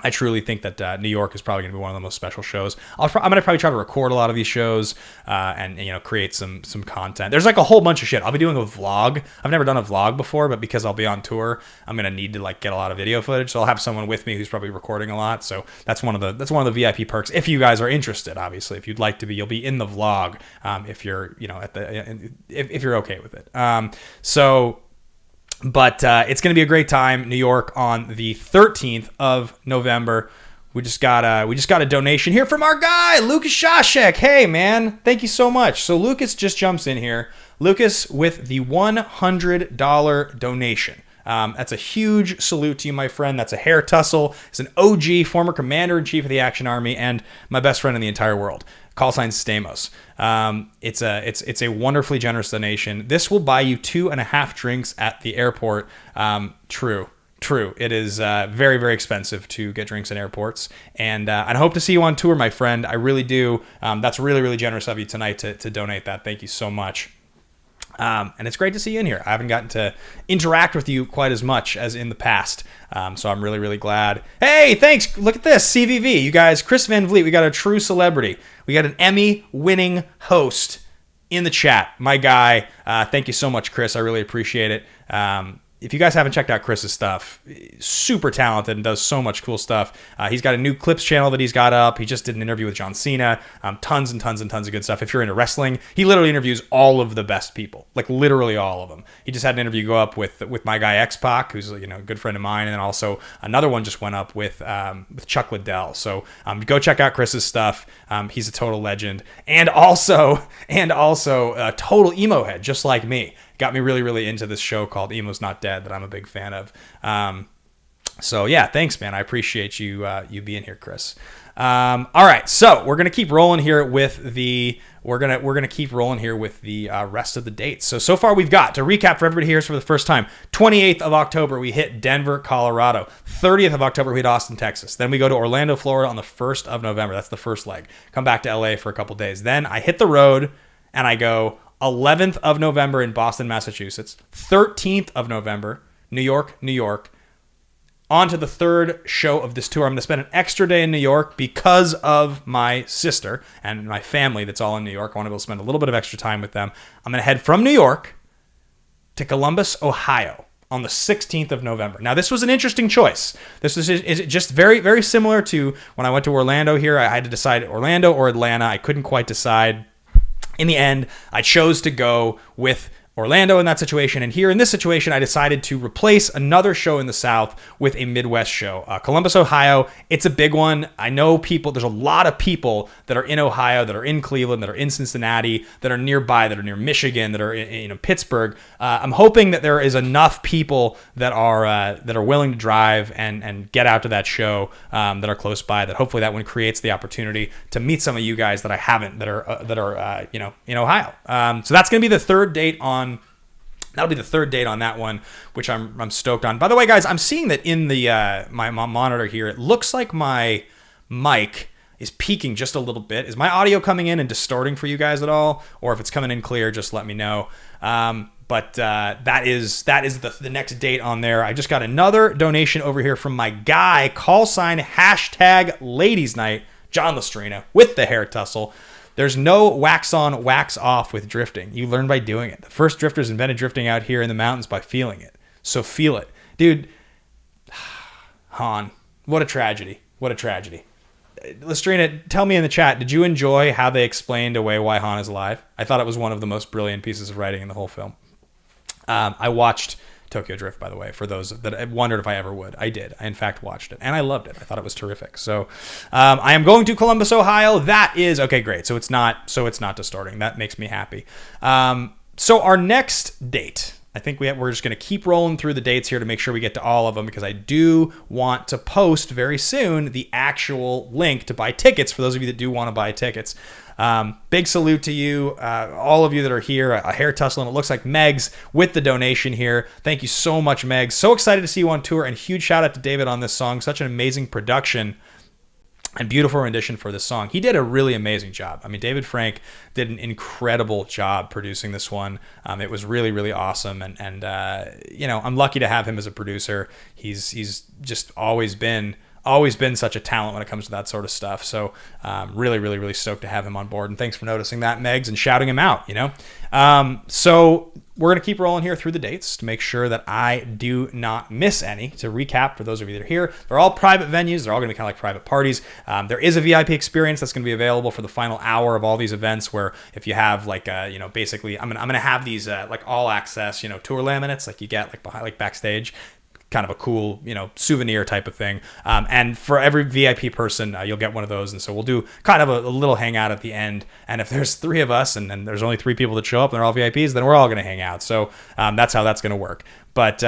I truly think that New York is probably going to be one of the most special shows. I'm going to probably try to record a lot of these shows and create some content. There's like a whole bunch of shit. I'll be doing a vlog. I've never done a vlog before, but because I'll be on tour, I'm going to need to like get a lot of video footage. So I'll have someone with me who's probably recording a lot. So that's one of the VIP perks. If you guys are interested, obviously, if you'd like to be, you'll be in the vlog if you're if you're okay with it. But it's going to be a great time. New York on the 13th of November. We just got a donation here from our guy Lucas Shashek. Hey man, thank you so much. So Lucas just jumps in here. Lucas with the $100 donation. That's a huge salute to you, my friend. That's a hair tussle. He's an OG, former commander-in-chief of the Action Army, and my best friend in the entire world. Call sign Stamos. It's a wonderfully generous donation. This will buy you 2.5 drinks at the airport. True. It is very, very expensive to get drinks in airports. And I hope to see you on tour, my friend. I really do. That's really, really generous of you tonight to donate that. Thank you so much. And it's great to see you in here. I haven't gotten to interact with you quite as much as in the past. So I'm really, really glad. Hey, thanks. Look at this. CVV. You guys, Chris Van Vliet, we got a true celebrity. We got an Emmy-winning host in the chat. My guy. Thank you so much, Chris. I really appreciate it. If you guys haven't checked out Chris's stuff, super talented and does so much cool stuff. He's got a new clips channel that he's got up. He just did an interview with John Cena. Tons and tons and tons of good stuff. If you're into wrestling, he literally interviews all of the best people, like literally all of them. He just had an interview go up with my guy X-Pac, who's a good friend of mine, and then also another one just went up with Chuck Liddell. So go check out Chris's stuff. He's a total legend, and also a total emo head, just like me. Got me really, really into this show called Emo's Not Dead that I'm a big fan of. So yeah, thanks, man. I appreciate you being here, Chris. All right, so we're gonna keep rolling here with the rest of the dates. So far we've got, to recap for everybody here for the first time, 28th of October we hit Denver, Colorado. 30th of October we hit Austin, Texas. Then we go to Orlando, Florida on the 1st of November. That's the first leg. Come back to LA for a couple days. Then I hit the road and I go 11th of November in Boston, Massachusetts. 13th of November, New York. On to the third show of this tour. I'm going to spend an extra day in New York because of my sister and my family that's all in New York. I want to be able to spend a little bit of extra time with them. I'm going to head from New York to Columbus, Ohio on the 16th of November. Now, this was an interesting choice. This is just very, very similar to when I went to Orlando here. I had to decide Orlando or Atlanta. I couldn't quite decide. In the end, I chose to go with Orlando in that situation, and here in this situation, I decided to replace another show in the South with a Midwest show. Columbus, Ohio, it's a big one. I know there's a lot of people that are in Ohio, that are in Cleveland, that are in Cincinnati, that are nearby, that are near Michigan, that are in Pittsburgh. I'm hoping that there is enough people that are willing to drive and get out to that show that are close by, that hopefully that one creates the opportunity to meet some of you guys that I haven't, that are in Ohio. So that's going to be the third date on. That'll be the third date on that one, which I'm stoked on. By the way, guys, I'm seeing that in the my monitor here, it looks like my mic is peaking just a little bit. Is my audio coming in and distorting for you guys at all? Or if it's coming in clear, just let me know. But that is the next date on there. I just got another donation over here from my guy, call sign #Ladies Night, John Lestrina, with the hair tussle. There's no wax on, wax off with drifting. You learn by doing it. The first drifters invented drifting out here in the mountains by feeling it. So feel it. Dude, Han, what a tragedy. What a tragedy. Lestrina, tell me in the chat, did you enjoy how they explained away why Han is alive? I thought it was one of the most brilliant pieces of writing in the whole film. I watched Tokyo Drift, by the way, for those that wondered if I ever would. I did. I, in fact, watched it, and I loved it. I thought it was terrific. So I am going to Columbus, Ohio. That is, okay, great. So it's not distorting. That makes me happy. So our next date, I think we're just going to keep rolling through the dates here to make sure we get to all of them, because I do want to post very soon the actual link to buy tickets for those of you that do want to buy tickets. Big salute to you, all of you that are here, a hair tussle, and it looks like Megs with the donation here. Thank you so much, Megs. So excited to see you on tour, and huge shout out to David on this song. Such an amazing production and beautiful rendition for this song. He did a really amazing job. I mean, David Frank did an incredible job producing this one. It was really, really awesome, and I'm lucky to have him as a producer. He's just always been such a talent when it comes to that sort of stuff. So really, really, really stoked to have him on board. And thanks for noticing that, Megs, and shouting him out, So we're going to keep rolling here through the dates to make sure that I do not miss any. To recap, for those of you that are here, they're all private venues. They're all going to be kind of like private parties. There is a VIP experience that's going to be available for the final hour of all these events, where if you have basically I'm going to have these like all access, tour laminates like you get like behind, like backstage. kind of a cool, souvenir type of thing. And for every VIP person, you'll get one of those. And so we'll do kind of a little hangout at the end. And if there's 3 of us and there's only 3 people that show up and they're all VIPs, then we're all going to hang out. So that's how that's going to work. But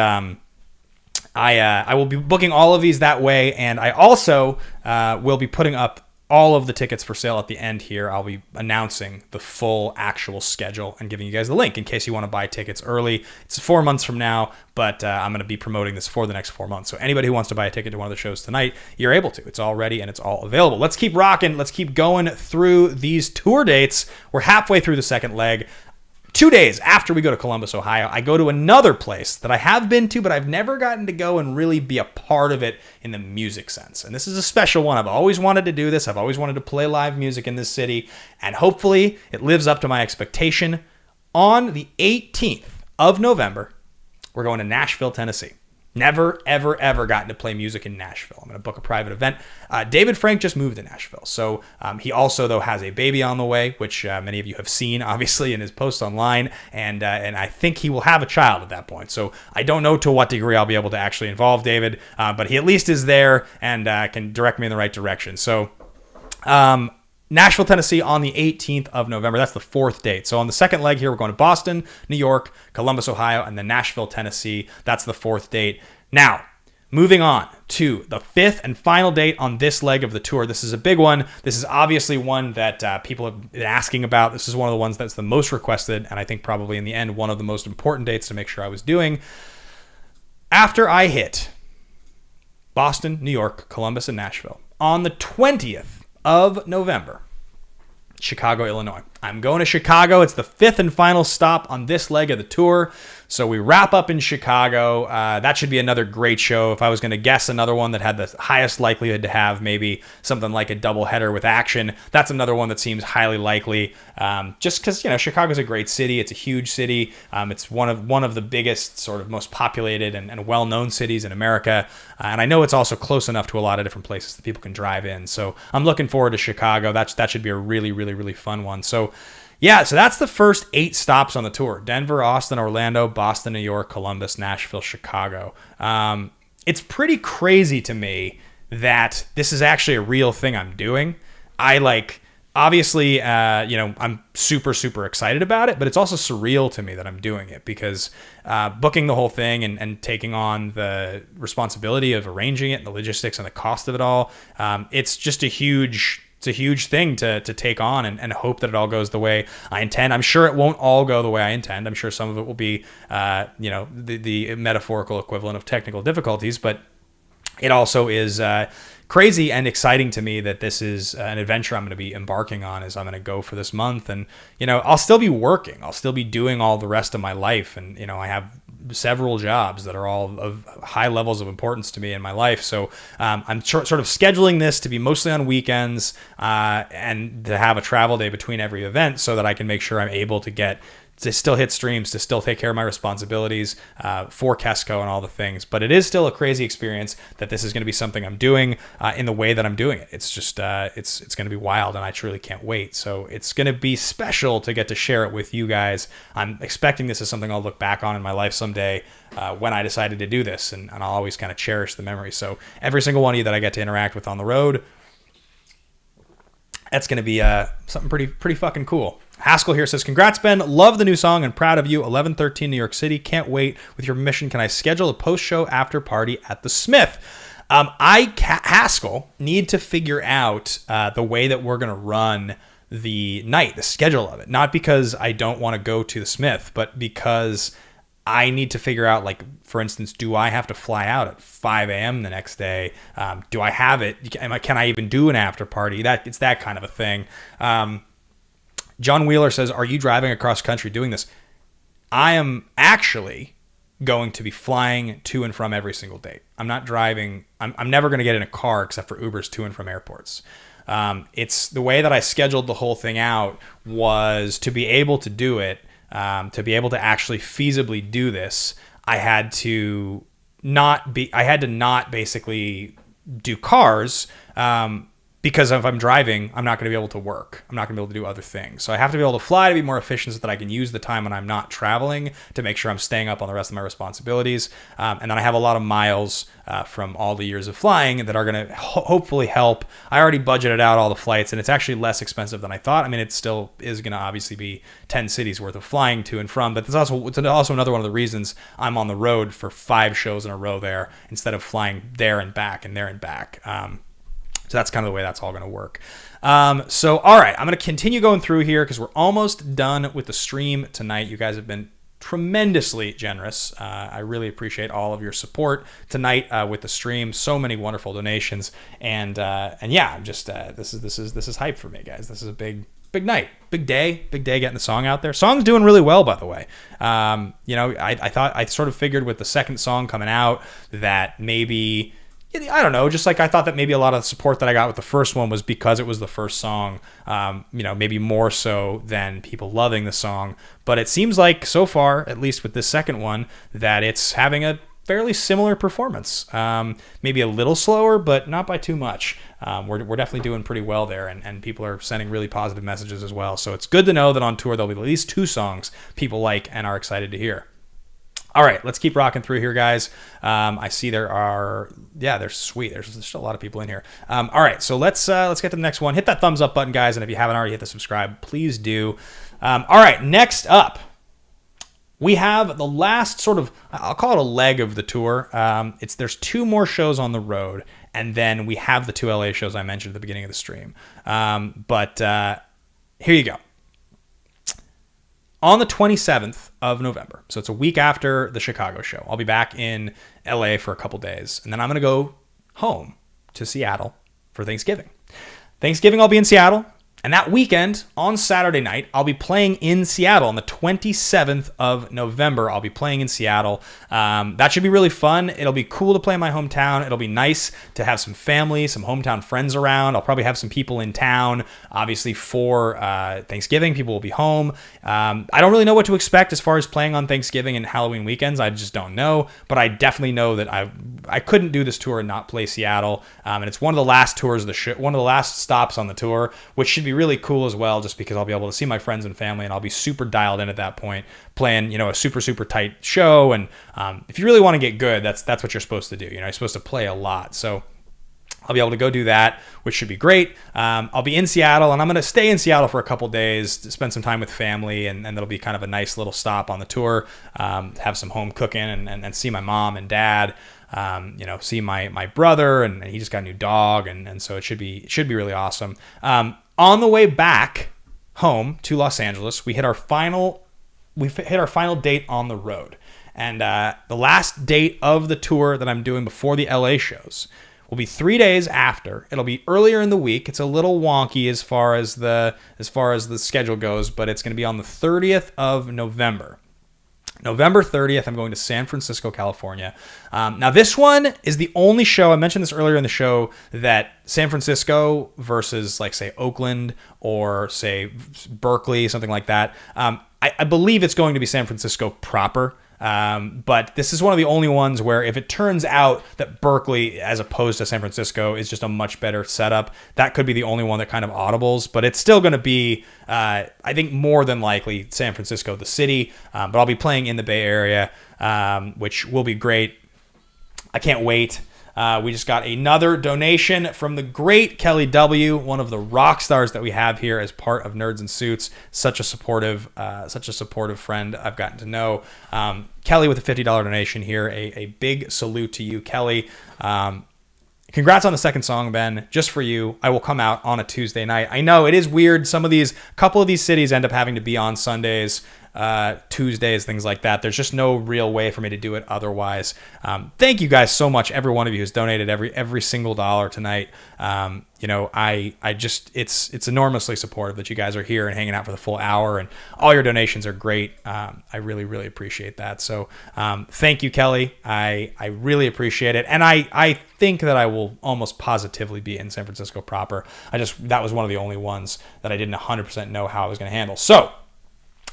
I will be booking all of these that way. And I also will be putting up all of the tickets for sale at the end here. I'll be announcing the full actual schedule and giving you guys the link in case you want to buy tickets early. It's 4 months from now, but I'm going to be promoting this for the next 4 months. So anybody who wants to buy a ticket to one of the shows tonight, you're able to. It's all ready and it's all available. Let's keep rocking. Let's keep going through these tour dates. We're halfway through the second leg. 2 days after we go to Columbus, Ohio, I go to another place that I have been to, but I've never gotten to go and really be a part of it in the music sense. And this is a special one. I've always wanted to do this. I've always wanted to play live music in this city. And hopefully it lives up to my expectation. On the 18th of November, we're going to Nashville, Tennessee. Never, ever, ever gotten to play music in Nashville. I'm going to book a private event. David Frank just moved to Nashville. So he also, though, has a baby on the way, which many of you have seen, obviously, in his posts online. And I think he will have a child at that point. So I don't know to what degree I'll be able to actually involve David, but he at least is there and can direct me in the right direction. So Nashville, Tennessee on the 18th of November. That's the 4th date. So on the second leg here, we're going to Boston, New York, Columbus, Ohio, and then Nashville, Tennessee. That's the 4th date. Now, moving on to the 5th and final date on this leg of the tour. This is a big one. This is obviously one that people have been asking about. This is one of the ones that's the most requested, and I think probably in the end, one of the most important dates to make sure I was doing. After I hit Boston, New York, Columbus, and Nashville, on the 20th of November, Chicago, Illinois. I'm going to Chicago. It's the 5th and final stop on this leg of the tour. So we wrap up in Chicago. That should be another great show. If I was going to guess another one that had the highest likelihood to have maybe something like a doubleheader with action, that's another one that seems highly likely. Just because Chicago's a great city. It's a huge city. It's one of the biggest, sort of most populated and well-known cities in America. And I know it's also close enough to a lot of different places that people can drive in. So I'm looking forward to Chicago. That should be a really, really, really fun one. So yeah, so that's the first 8 stops on the tour. Denver, Austin, Orlando, Boston, New York, Columbus, Nashville, Chicago. It's pretty crazy to me that this is actually a real thing I'm doing. Obviously, I'm super, super excited about it, but it's also surreal to me that I'm doing it because booking the whole thing and taking on the responsibility of arranging it and the logistics and the cost of it all, it's just a huge thing to take on and hope that it all goes the way I intend. I'm sure it won't all go the way I intend. I'm sure some of it will be, the metaphorical equivalent of technical difficulties, but it also is crazy and exciting to me that this is an adventure I'm going to be embarking on as I'm going to go for this month. And, I'll still be working. I'll still be doing all the rest of my life. And, I have several jobs that are all of high levels of importance to me in my life. So I'm sort of scheduling this to be mostly on weekends and to have a travel day between every event so that I can make sure I'm able to still hit streams, to still take care of my responsibilities for Kesco and all the things. But it is still a crazy experience that this is going to be something I'm doing in the way that I'm doing it. It's just, it's going to be wild, and I truly can't wait. So it's going to be special to get to share it with you guys. I'm expecting this is something I'll look back on in my life someday when I decided to do this, and I'll always kind of cherish the memory. So every single one of you that I get to interact with on the road, that's going to be something pretty fucking cool. Haskell here says, congrats, Ben. Love the new song and proud of you. 11:13 New York City. Can't wait. With your permission, can I schedule a post-show after party at the Smith? Haskell, need to figure out the way that we're going to run the night, the schedule of it. Not because I don't want to go to the Smith, but because I need to figure out, like, for instance, do I have to fly out at 5 a.m. the next day? Do I have it? Can I even do an after party? It's that kind of a thing. John Wheeler says, are you driving across country doing this? I am actually going to be flying to and from every single date. I'm not driving. I'm never going to get in a car except for Ubers to and from airports. It's the way that I scheduled the whole thing out was to be able to do it, to be able to actually feasibly do this. I had to not basically do cars, because if I'm driving, I'm not going to be able to work. I'm not going to be able to do other things. So I have to be able to fly to be more efficient so that I can use the time when I'm not traveling to make sure I'm staying up on the rest of my responsibilities. And then I have a lot of miles from all the years of flying that are going to hopefully help. I already budgeted out all the flights, and it's actually less expensive than I thought. I mean, it still is going to obviously be 10 cities worth of flying to and from, but it's also another one of the reasons I'm on the road for 5 shows in a row there instead of flying there and back and there and back. So that's kind of the way that's all going to work. So, all right, I'm going to continue going through here because we're almost done with the stream tonight. You guys have been tremendously generous. I really appreciate all of your support tonight with the stream. So many wonderful donations, and yeah, I'm just this is hype for me, guys. This is a big night, big day getting the song out there. Song's doing really well, by the way. I sort of figured with the second song coming out that maybe, I don't know, just like I thought that maybe a lot of the support that I got with the first one was because it was the first song, maybe more so than people loving the song. But it seems like so far, at least with this second one, that it's having a fairly similar performance. Maybe a little slower, but not by too much. We're definitely doing pretty well there, and people are sending really positive messages as well. So it's good to know that on tour there'll be at least 2 songs people like and are excited to hear. All right, let's keep rocking through here, guys. I see they're sweet. There's still a lot of people in here. All right, so let's get to the next one. Hit that thumbs up button, guys, and if you haven't already hit the subscribe, please do. All right, next up, we have the last sort of, I'll call it a leg of the tour. There's 2 more shows on the road, and then we have the 2 LA shows I mentioned at the beginning of the stream. But here you go. On the 27th of November, so it's a week after the Chicago show, I'll be back in LA for a couple days, and then I'm going to go home to Seattle for Thanksgiving. Thanksgiving, I'll be in Seattle. And that weekend, on Saturday night, I'll be playing in Seattle. On the 27th of November, I'll be playing in Seattle. That should be really fun. It'll be cool to play in my hometown. It'll be nice to have some family, some hometown friends around. I'll probably have some people in town. Obviously, for Thanksgiving, people will be home. I don't really know what to expect as far as playing on Thanksgiving and Halloween weekends. I just don't know. But I definitely know that I couldn't do this tour and not play Seattle. And it's one of the last tours of the show, one of the last stops on the tour, which should be really cool as well, just because I'll be able to see my friends and family, and I'll be super dialed in at that point, playing a super tight show. And if you really want to get good, that's what you're supposed to do. You're supposed to play a lot. So I'll be able to go do that, which should be great. I'll be in Seattle, and I'm going to stay in Seattle for a couple days to spend some time with family, and that'll be kind of a nice little stop on the tour. Have some home cooking and see my mom and dad. See my brother, and he just got a new dog, and so it should be really awesome. On the way back home to Los Angeles, we hit our final date on the road, and the last date of the tour that I'm doing before the LA shows will be 3 days after. It'll be earlier in the week. It's a little wonky as far as the schedule goes, but it's going to be on the 30th of November. November 30th, I'm going to San Francisco, California. Now, this one is the only show, I mentioned this earlier in the show, that San Francisco versus, like, say, Oakland or, say, Berkeley, something like that. I believe it's going to be San Francisco proper. But this is one of the only ones where if it turns out that Berkeley, as opposed to San Francisco, is just a much better setup, that could be the only one that kind of audibles. But it's still going to be, I think, more than likely San Francisco, the city. But I'll be playing in the Bay Area, which will be great. I can't wait. We just got another donation from the great Kelly W., one of the rock stars that we have here as part of Nerds in Suits. Such a supportive friend I've gotten to know. Kelly with a $50 donation here. A big salute to you, Kelly. Congrats on the second song, Ben. Just for you, I will come out on a Tuesday night. I know it is weird. Couple of these cities end up having to be on Sundays, Tuesdays, things like that. There's just no real way for me to do it otherwise. Thank you guys so much, every one of you who's donated every single dollar tonight. It's enormously supportive that you guys are here and hanging out for the full hour, and all your donations are great. I really, really appreciate that. So thank you, Kelly. I really appreciate it. And I think that I will almost positively be in San Francisco proper. That was one of the only ones that I didn't 100% know how I was going to handle. So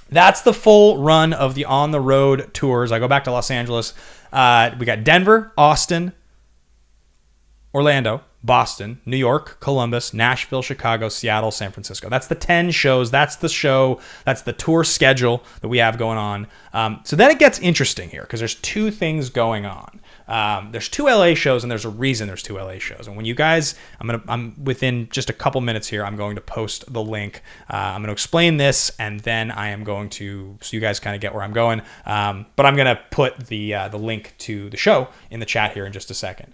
that's the full run of the on the road tours. I go back to Los Angeles. We got Denver, Austin, Orlando, Boston, New York, Columbus, Nashville, Chicago, Seattle, San Francisco. That's the 10 shows. That's the show. That's the tour schedule that we have going on. So then it gets interesting here because there's two things going on. There's 2 LA shows, and there's a reason there's 2 LA shows. And when you guys, I'm within just a couple minutes here, I'm going to post the link. I'm going to explain this, and then I am going to, so you guys kind of get where I'm going. But I'm going to put the link to the show in the chat here in just a second.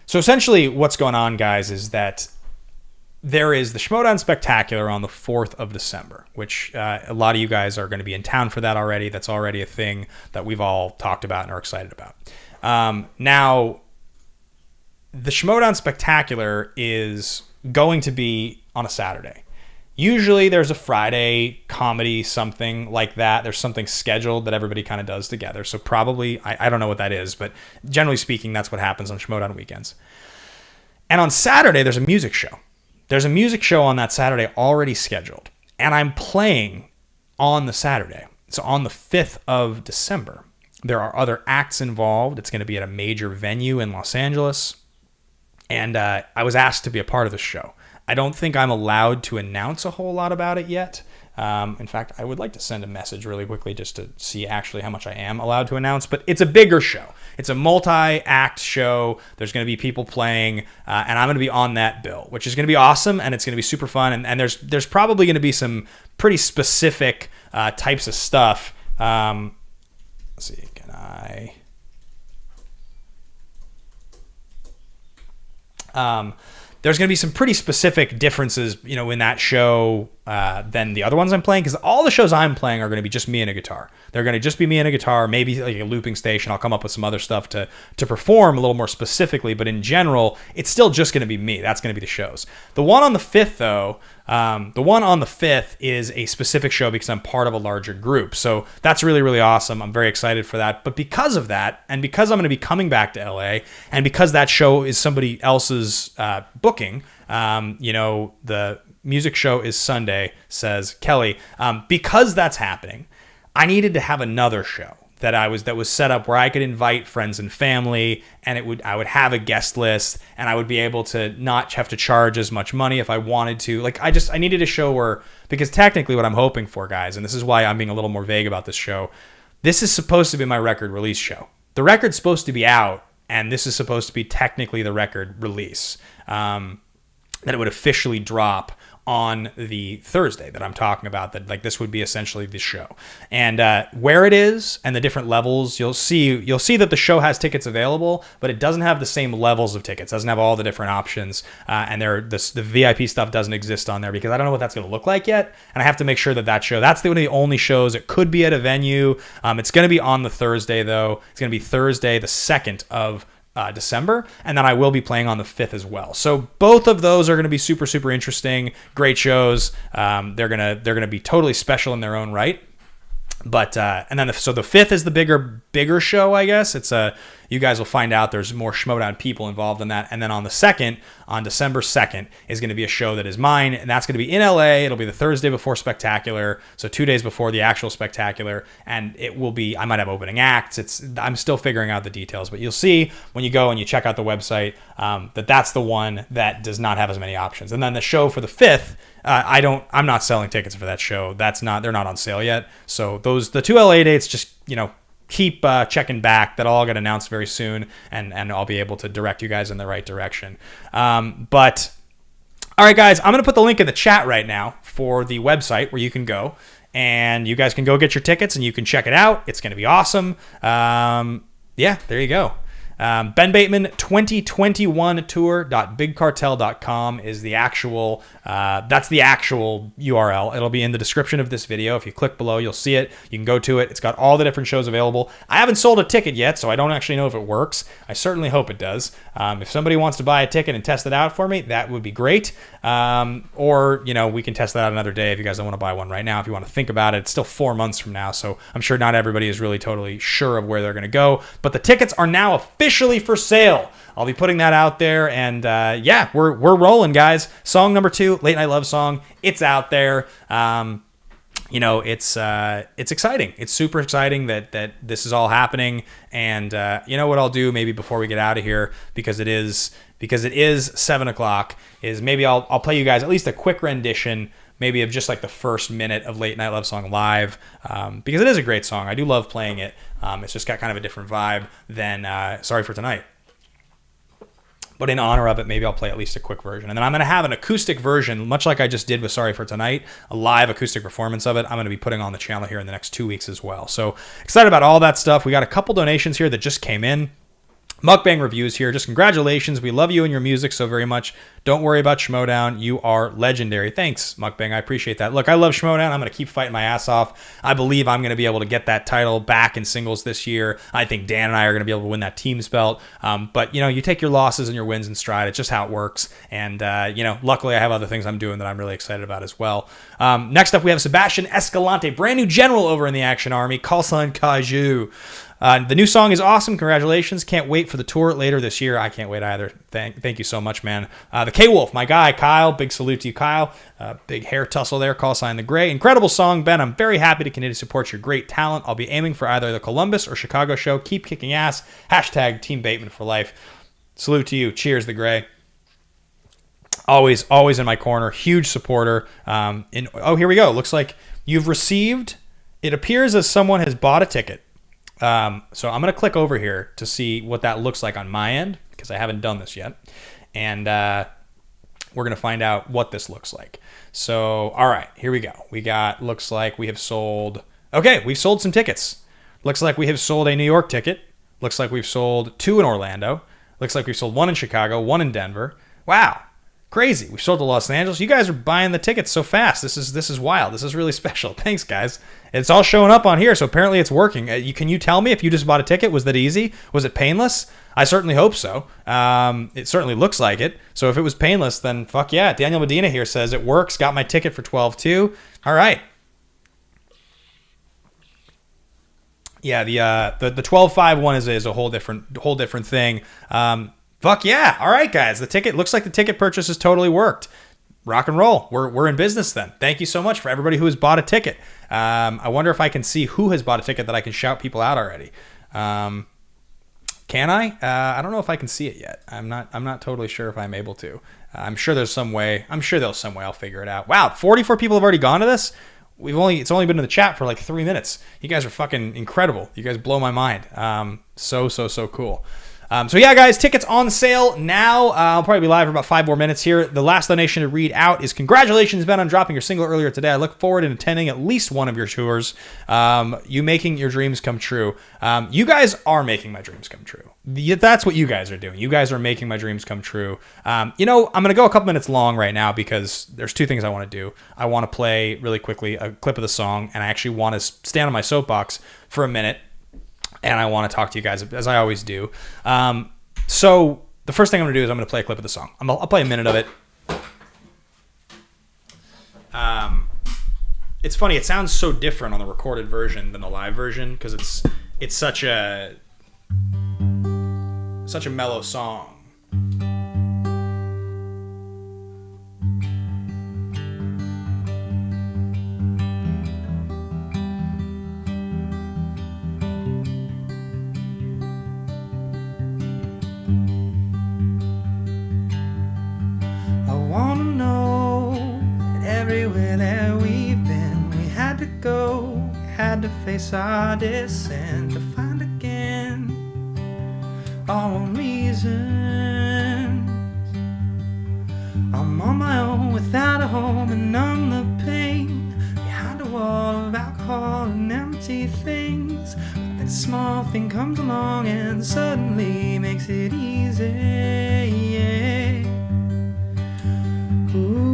So essentially what's going on, guys, is that there is the Schmoedown Spectacular on the 4th of December, which a lot of you guys are going to be in town for that already. That's already a thing that we've all talked about and are excited about. Now, the Schmoedown Spectacular is going to be on a Saturday. Usually there's a Friday comedy, something like that. There's something scheduled that everybody kind of does together. So probably, I don't know what that is, but generally speaking, that's what happens on Schmoedown weekends. And on Saturday, there's a music show. There's a music show on that Saturday already scheduled. And I'm playing on the Saturday. So on the 5th of December, there are other acts involved. It's going to be at a major venue in Los Angeles. And I was asked to be a part of the show. I don't think I'm allowed to announce a whole lot about it yet. In fact, I would like to send a message really quickly just to see actually how much I am allowed to announce. But it's a bigger show. It's a multi-act show. There's going to be people playing, and I'm going to be on that bill, which is going to be awesome, and it's going to be super fun. And there's probably going to be some pretty specific types of stuff. Let's see, can I... there's going to be some pretty specific differences, in that show than the other ones I'm playing, because all the shows I'm playing are going to be just me and a guitar. They're going to just be me and a guitar, maybe like a looping station. I'll come up with some other stuff to perform a little more specifically, but in general, it's still just going to be me. That's going to be the shows. The one on the 5th, though, is a specific show because I'm part of a larger group. So that's really, really awesome. I'm very excited for that. But because of that, and because I'm going to be coming back to LA, and because that show is somebody else's booking, the music show is Sunday, says Kelly. Because that's happening, I needed to have another show that was set up where I could invite friends and family, and I would have a guest list, and I would be able to not have to charge as much money if I wanted to. I needed a show where, because technically what I'm hoping for, guys, and this is why I'm being a little more vague about this show, this is supposed to be my record release show. The record's supposed to be out, and this is supposed to be technically the record release. That it would officially drop on the Thursday that I'm talking about, that this would be essentially the show. And where it is and the different levels, you'll see that the show has tickets available, but it doesn't have the same levels of tickets. It doesn't have all the different options. And the VIP stuff doesn't exist on there because I don't know what that's going to look like yet. And I have to make sure that's one of the only shows. It could be at a venue. It's going to be on the Thursday, though. It's going to be Thursday, the 2nd of December, and then I will be playing on the 5th as well. So both of those are going to be super, super interesting, great shows. They're gonna be totally special in their own right. But and then the 5th is the bigger show, I guess. It's you guys will find out there's more Schmoedown people involved in that. And then on the 2nd, on December 2nd, is going to be a show that is mine, and that's going to be in LA. It'll be the Thursday before Spectacular, so 2 days before the actual Spectacular, and it will be, I might have opening acts. I'm still figuring out the details, but you'll see when you go and you check out the website that's the one that does not have as many options. And then the show for the 5th, I'm not selling tickets for that show. They're not on sale yet. So the 2 LA dates, just keep checking back. That'll all get announced very soon, and I'll be able to direct you guys in the right direction. But all right, guys, I'm going to put the link in the chat right now for the website where you can go, and you guys can go get your tickets and you can check it out. It's going to be awesome. Yeah, there you go. Ben Bateman 2021 tour.bigcartel.com is the actual that's the actual URL. It'll be in the description of this video. If you click below, you'll see it. You can go to it. It's got all the different shows available. I haven't sold a ticket yet, so I don't actually know if it works. I certainly hope it does. If somebody wants to buy a ticket and test it out for me, that would be great. Or we can test that out another day if you guys don't want to buy one right now. If you want to think about it, it's still 4 months from now, so I'm sure not everybody is really totally sure of where they're going to go. But the tickets are now officially for sale. I'll be putting that out there, and yeah, we're rolling, guys. Song number 2, Late Night Love Song. It's out there. it's exciting. It's super exciting that this is all happening. And you know what I'll do maybe before we get out of here, because it is 7:00, is maybe I'll play you guys at least a quick rendition, maybe of just like the first minute of Late Night Love Song live, because it is a great song. I do love playing it. It's just got kind of a different vibe than Sorry for Tonight. But in honor of it, maybe I'll play at least a quick version. And then I'm going to have an acoustic version, much like I just did with Sorry for Tonight, a live acoustic performance of it. I'm going to be putting on the channel here in the next 2 weeks as well. So excited about all that stuff. We got a couple donations here that just came in. Mukbang Reviews here. Just congratulations. We love you and your music so very much. Don't worry about Schmodown. You are legendary. Thanks, Mukbang. I appreciate that. Look, I love Schmodown. I'm going to keep fighting my ass off. I believe I'm going to be able to get that title back in singles this year. I think Dan and I are going to be able to win that team's belt. But, you take your losses and your wins in stride. It's just how it works. And, luckily I have other things I'm doing that I'm really excited about as well. Next up, we have Sebastian Escalante, brand new general over in the Action Army. Call sign Kaiju. The new song is awesome. Congratulations. Can't wait for the tour later this year. I can't wait either. Thank you so much, man. The K-Wolf, my guy, Kyle. Big salute to you, Kyle. Big hair tussle there. Call sign The Gray. Incredible song, Ben. I'm very happy to continue to support your great talent. I'll be aiming for either the Columbus or Chicago show. Keep kicking ass. # Team Bateman for life. Salute to you. Cheers, The Gray. Always in my corner. Huge supporter. Here we go. Looks like you've received, it appears as someone has bought a ticket. So I'm going to click over here to see what that looks like on my end, because I haven't done this yet. And we're going to find out what this looks like. So, all right, here we go. Looks like we have sold, we've sold some tickets. Looks like we have sold a New York ticket. Looks like we've sold 2 in Orlando. Looks like we've sold 1 in Chicago, 1 in Denver. Wow. Crazy. We've sold to Los Angeles. You guys are buying the tickets so fast. This is wild. This is really special. Thanks, guys. It's all showing up on here, so apparently it's working. Can you tell me if you just bought a ticket? Was that easy? Was it painless? I certainly hope so. It certainly looks like it. So if it was painless, then fuck yeah. Daniel Medina here says it works. Got my ticket for 12/2. All right. Yeah, the 12/5 one is a whole different thing. Fuck yeah. All right, guys. Looks like the ticket purchase has totally worked. Rock and roll. We're in business then. Thank you so much for everybody who has bought a ticket. I wonder if I can see who has bought a ticket that I can shout people out already. Can I? I don't know if I can see it yet. I'm not totally sure if I'm able to. I'm sure there's some way. I'll figure it out. Wow, 44 people have already gone to this. It's only been in the chat for like 3 minutes. You guys are fucking incredible. You guys blow my mind. So cool. So yeah, guys, tickets on sale now. I'll probably be live for about 5 more minutes here. The last donation to read out is congratulations, Ben, on dropping your single earlier today. I look forward to attending at least one of your tours. You making your dreams come true. You guys are making my dreams come true. That's what you guys are doing. You guys are making my dreams come true. I'm going to go a couple minutes long right now because there's 2 things I want to do. I want to play really quickly a clip of the song, and I actually want to stand on my soapbox for a minute. And I want to talk to you guys, as I always do. So the first thing I'm going to do is I'm going to play a clip of the song. I'll play a minute of it. It's funny. It sounds so different on the recorded version than the live version because it's such a mellow song. To face our descent, to find again our own reasons. I'm on my own without a home and numb the pain behind a wall of alcohol and empty things. But that small thing comes along and suddenly makes it easy. Ooh.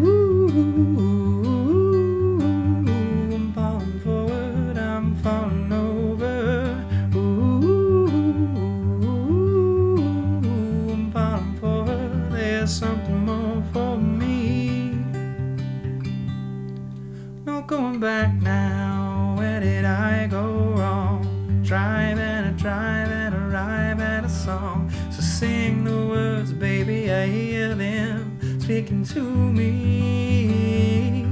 Back now, where did I go wrong? Drive and arrive at a song. So sing the words, baby, I hear them speaking to me.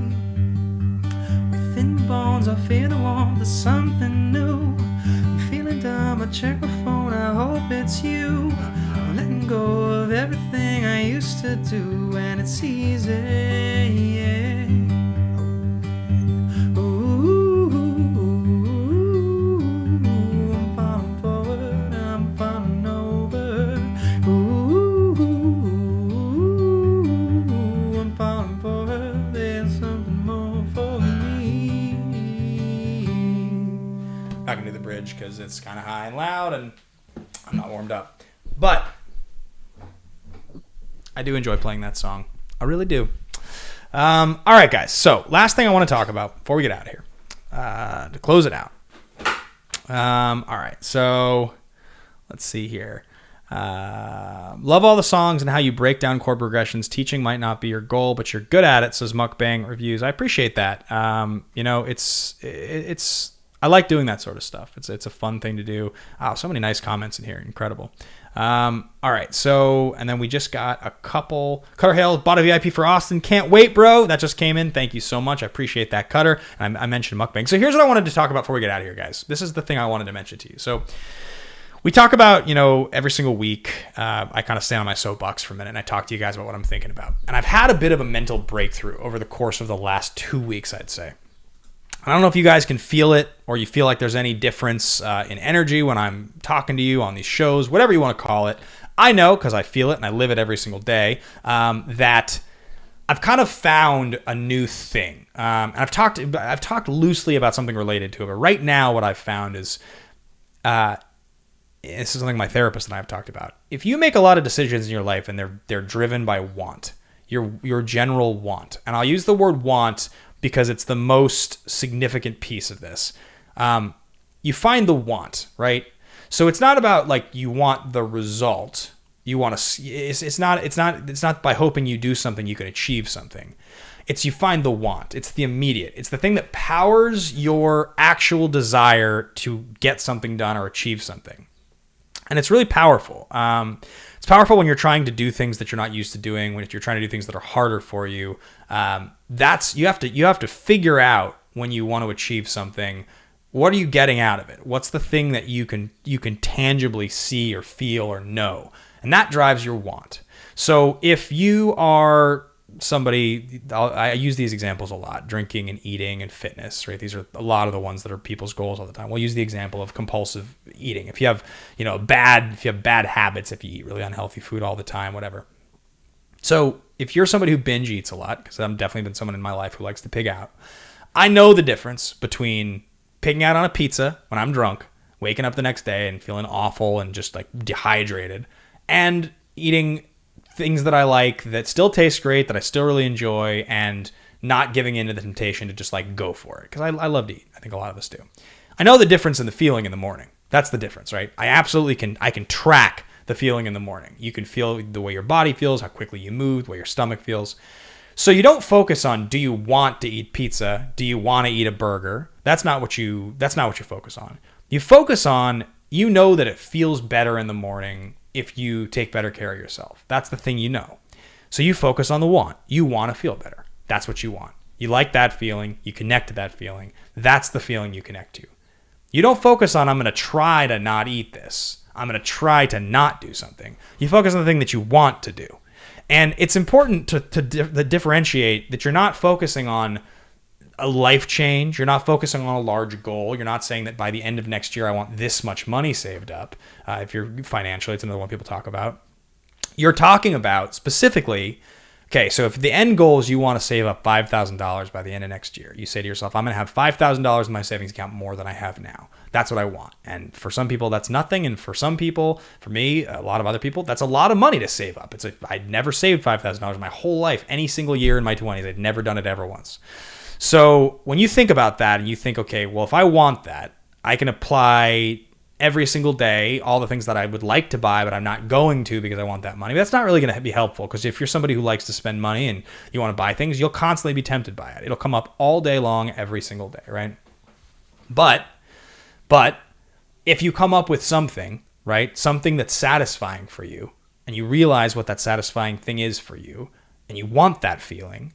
Within bones. I feel the warmth of something new. I'm feeling dumb, I check my phone, I hope it's you. I'm letting go of everything I used to do, and it's easy, yeah. Ooh, I'm falling forward, I'm falling over. Ooh, I'm falling forward, there's something more for me. Not gonna do the bridge because it's kind of high and loud, and I'm not warmed up. But I do enjoy playing that song. I really do. All right, guys. So last thing I want to talk about before we get out of here, to close it out. All right. So let's see here. Love all the songs and how you break down chord progressions. Teaching might not be your goal, but you're good at it, says Mukbang Reviews. I appreciate that. It's I like doing that sort of stuff. It's a fun thing to do. Oh, so many nice comments in here. Incredible. All right. So, and then we just got a couple. Cutter Hale bought a VIP for Austin. Can't wait, bro. That just came in. Thank you so much. I appreciate that, Cutter. And I mentioned Mukbang. So here's what I wanted to talk about before we get out of here, guys. This is the thing I wanted to mention to you. So we talk about, every single week, I kind of stand on my soapbox for a minute and I talk to you guys about what I'm thinking about. And I've had a bit of a mental breakthrough over the course of the last 2 weeks, I'd say. I don't know if you guys can feel it or you feel like there's any difference in energy when I'm talking to you on these shows, whatever you want to call it. I know, because I feel it and I live it every single day, that I've kind of found a new thing. And I've talked loosely about something related to it, but right now what I've found is, this is something my therapist and I have talked about. If you make a lot of decisions in your life and they're driven by want, your general want, and I'll use the word want because it's the most significant piece of this. You find the want, right? So it's not about like you want the result. You want to. It's not by hoping you do something you can achieve something. It's you find the want. It's the immediate. It's the thing that powers your actual desire to get something done or achieve something. And it's really powerful. It's powerful when you're trying to do things that you're not used to doing, when you're trying to do things that are harder for you. You have to figure out when you want to achieve something, what are you getting out of it? What's the thing that you can tangibly see or feel or know? And that drives your want. So if you are somebody, I use these examples a lot, drinking and eating and fitness, right? These are a lot of the ones that are people's goals all the time. We'll use the example of compulsive eating. If you have, bad habits, if you eat really unhealthy food all the time, whatever. So if you're somebody who binge eats a lot, because I've definitely been someone in my life who likes to pig out, I know the difference between pigging out on a pizza when I'm drunk, waking up the next day and feeling awful and just like dehydrated, and eating things that I like that still taste great, that I still really enjoy, and not giving in to the temptation to just like go for it. Because I love to eat. I think a lot of us do. I know the difference in the feeling in the morning. That's the difference, right? I absolutely can. I can track the feeling in the morning. You can feel the way your body feels, how quickly you move, the way your stomach feels. So you don't focus on, do you want to eat pizza? Do you want to eat a burger? That's not what you focus on. You focus on, that it feels better in the morning if you take better care of yourself. That's the thing you know. So you focus on the want. You want to feel better. That's what you want. You like that feeling. You connect to that feeling. That's the feeling you connect to. You don't focus on, I'm going to try to not eat this. I'm going to try to not do something. You focus on the thing that you want to do. And it's important to differentiate that you're not focusing on a life change. You're not focusing on a large goal. You're not saying that by the end of next year, I want this much money saved up. If you're financially, it's another one people talk about. You're talking about specifically, okay, so if the end goal is you want to save up $5,000 by the end of next year, you say to yourself, I'm going to have $5,000 in my savings account more than I have now. That's what I want. And for some people, that's nothing. And for some people, for me, a lot of other people, that's a lot of money to save up. I'd never saved $5,000 my whole life, any single year in my 20s. I'd never done it ever once. So when you think about that and you think, okay, well, if I want that, I can apply every single day all the things that I would like to buy, but I'm not going to because I want that money. But that's not really going to be helpful, because if you're somebody who likes to spend money and you want to buy things, you'll constantly be tempted by it. It'll come up all day long, every single day, right? But if you come up with something, right, something that's satisfying for you, and you realize what that satisfying thing is for you, and you want that feeling,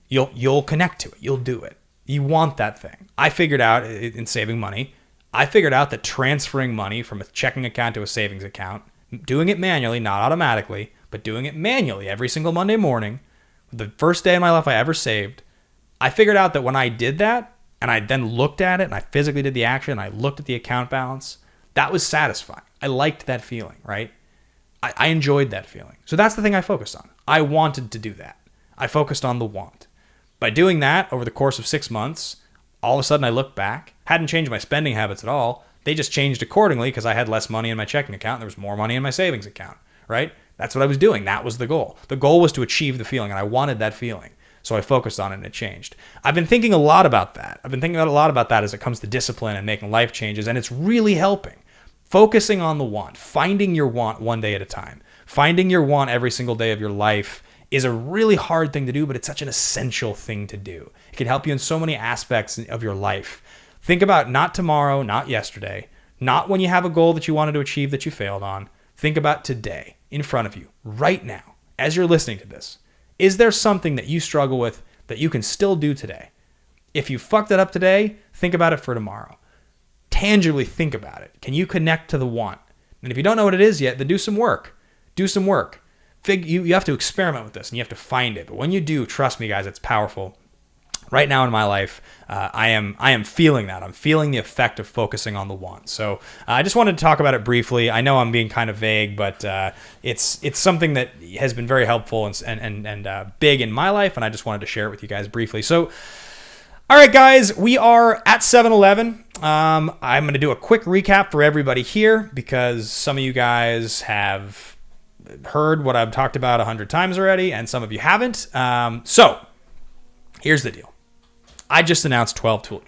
you'll connect to it. You'll do it. You want that thing. I figured out in saving money, I figured out that transferring money from a checking account to a savings account, doing it manually, not automatically, but doing it manually every single Monday morning, the first day of my life I ever saved, I figured out that when I did that, and I then looked at it, and I physically did the action, and I looked at the account balance, that was satisfying. I liked that feeling, right? I enjoyed that feeling. So that's the thing I focused on. I wanted to do that. I focused on the want. By doing that over the course of 6 months, all of a sudden I looked back, hadn't changed my spending habits at all. They just changed accordingly because I had less money in my checking account and there was more money in my savings account, right? That's what I was doing. That was the goal. The goal was to achieve the feeling, and I wanted that feeling. So I focused on it and it changed. I've been thinking a lot about that. I've been thinking a lot about that as it comes to discipline and making life changes, and it's really helping. Focusing on the want, finding your want one day at a time, finding your want every single day of your life is a really hard thing to do, but it's such an essential thing to do. It can help you in so many aspects of your life. Think about not tomorrow, not yesterday, not when you have a goal that you wanted to achieve that you failed on. Think about today, in front of you, right now, as you're listening to this. Is there something that you struggle with that you can still do today? If you fucked it up today, think about it for tomorrow. Tangibly think about it. Can you connect to the want? And if you don't know what it is yet, then do some work. Do some work. You have to experiment with this and you have to find it. But when you do, trust me, guys, it's powerful. Right now in my life, I am feeling that. I'm feeling the effect of focusing on the want. So I just wanted to talk about it briefly. I know I'm being kind of vague, but it's something that has been very helpful and big in my life, and I just wanted to share it with you guys briefly. So, all right, guys, we are at 7-Eleven. I'm going to do a quick recap for everybody here because some of you guys have heard what I've talked about 100 times already, and some of you haven't. So here's the deal. I just announced 12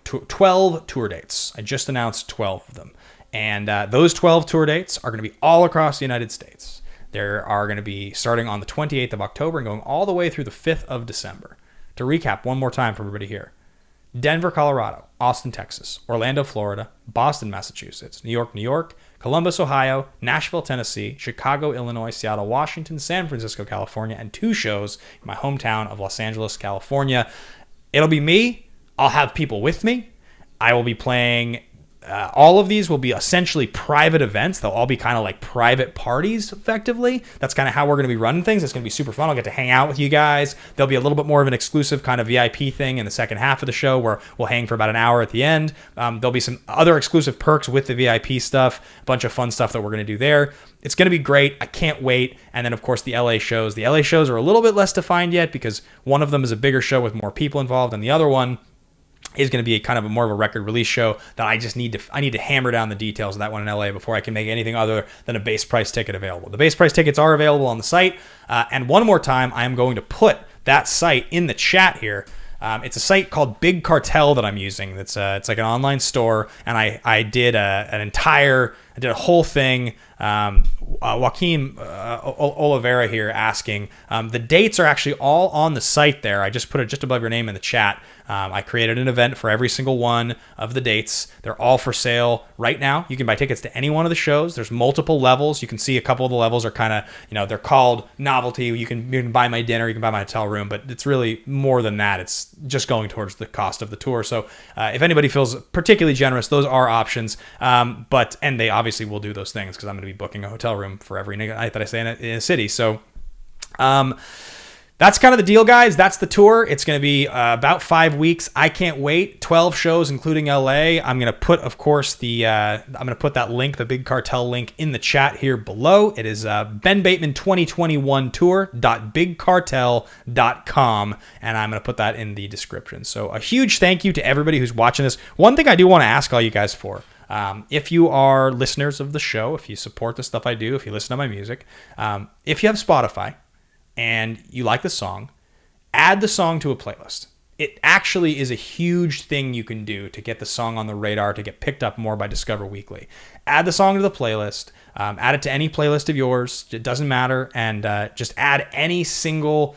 tour dates. I just announced 12 of them. And those 12 tour dates are going to be all across the United States. There are going to be starting on the 28th of October and going all the way through the 5th of December. To recap one more time for everybody here. Denver, Colorado, Austin, Texas, Orlando, Florida, Boston, Massachusetts, New York, Columbus, Ohio, Nashville, Tennessee, Chicago, Illinois, Seattle, Washington, San Francisco, California, and 2 shows in my hometown of Los Angeles, California. It'll be me. I'll have people with me. I will be playing. All of these will be essentially private events. They'll all be kind of like private parties, effectively. That's kind of how we're going to be running things. It's going to be super fun. I'll get to hang out with you guys. There'll be a little bit more of an exclusive kind of VIP thing in the second half of the show where we'll hang for about an hour at the end. There'll be some other exclusive perks with the VIP stuff, a bunch of fun stuff that we're going to do there. It's going to be great. I can't wait. And then, of course, the LA shows. The LA shows are a little bit less defined yet because one of them is a bigger show with more people involved, and the other one is going to be kind of more of a record release show that I need to hammer down the details of that one in LA before I can make anything other than a base price ticket available. The base price tickets are available on the site. And one more time, I am going to put that site in the chat here. It's a site called Big Cartel that I'm using. It's like an online store, and I did a whole thing. Joaquin Oliveira here asking. The dates are actually all on the site there. I just put it just above your name in the chat. I created an event for every single one of the dates. They're all for sale right now. You can buy tickets to any one of the shows. There's multiple levels. You can see a couple of the levels are kind of, they're called novelty. You can buy my dinner, you can buy my hotel room, but it's really more than that. It's just going towards the cost of the tour. So if anybody feels particularly generous, those are options. And they obviously will do those things because I'm going to be booking a hotel room for every night that I stay in a city. So, that's kind of the deal, guys. That's the tour. It's going to be about 5 weeks. I can't wait. 12 shows, including LA. I'm going to put, of course, I'm going to put that link, the Big Cartel link, in the chat here below. It is Ben Bateman 2021 tour.bigcartel.com, and I'm going to put that in the description. So a huge thank you to everybody who's watching this. One thing I do want to ask all you guys for. If you are listeners of the show, if you support the stuff I do, if you listen to my music, if you have Spotify and you like the song, add the song to a playlist. It actually is a huge thing you can do to get the song on the radar, to get picked up more by Discover Weekly. Add the song to the playlist. Add it to any playlist of yours. It doesn't matter. And just add any single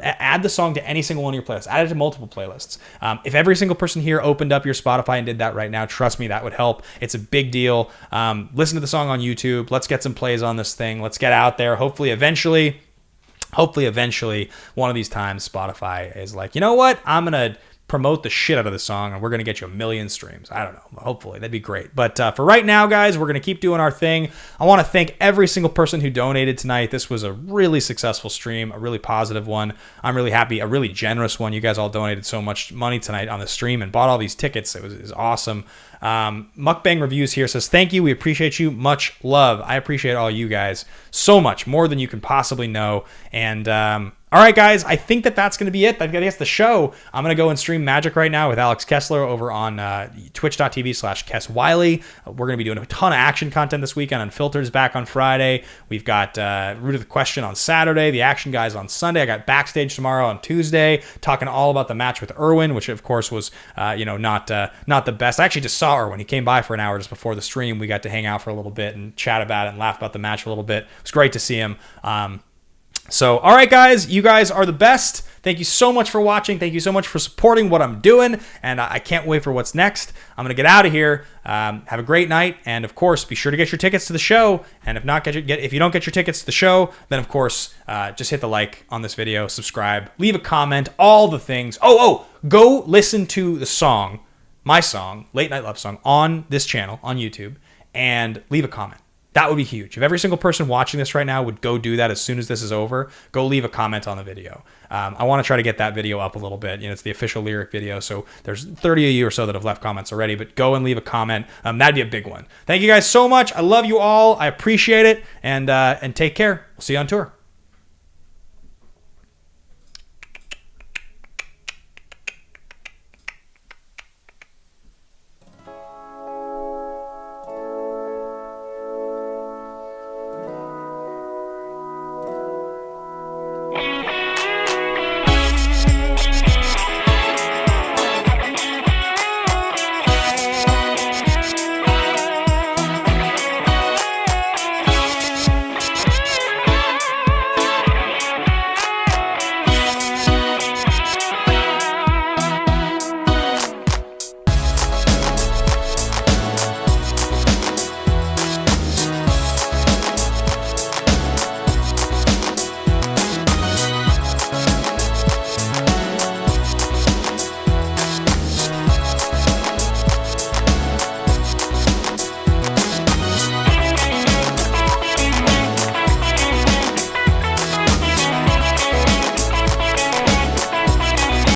add the song to any single one of your playlists. Add it to multiple playlists. If every single person here opened up your Spotify and did that right now, trust me, that would help. It's a big deal. Listen to the song on YouTube. Let's get some plays on this thing. Let's get out there. Hopefully, eventually, one of these times, Spotify is like, you know what? I'm going to promote the shit out of the song, and we're going to get you 1 million streams. I don't know. Hopefully. That'd be great. But for right now, guys, we're going to keep doing our thing. I want to thank every single person who donated tonight. This was a really successful stream, a really positive one. I'm really happy, a really generous one. You guys all donated so much money tonight on the stream and bought all these tickets. It was awesome. Mukbang Reviews here says, thank you. We appreciate you. Much love. I appreciate all you guys so much, more than you can possibly know. And all right, guys, I think that's going to be it. I guess the show. I'm going to go and stream Magic right now with Alex Kessler over on twitch.tv/Kess Wiley. We're going to be doing a ton of action content this weekend. Unfiltered's back on Friday. We've got Root of the Question on Saturday. The Action Guys on Sunday. I got Backstage tomorrow on Tuesday, talking all about the match with Irwin, which of course was not the best. I actually just saw Irwin. He came by for an hour just before the stream. We got to hang out for a little bit and chat about it and laugh about the match a little bit. It was great to see him. So, all right, guys, you guys are the best. Thank you so much for watching. Thank you so much for supporting what I'm doing, and I can't wait for what's next. I'm going to get out of here. Have a great night, and of course, be sure to get your tickets to the show. And if you don't get your tickets to the show, then of course, just hit the like on this video, subscribe, leave a comment, all the things. Go listen to the song, my song, Late Night Love Song, on this channel on YouTube, and leave a comment. That would be huge. If every single person watching this right now would go do that as soon as this is over, go leave a comment on the video. I want to try to get that video up a little bit. It's the official lyric video, so there's 30 of you or so that have left comments already, but go and leave a comment. That'd be a big one. Thank you guys so much. I love you all. I appreciate it, and take care. We'll see you on tour.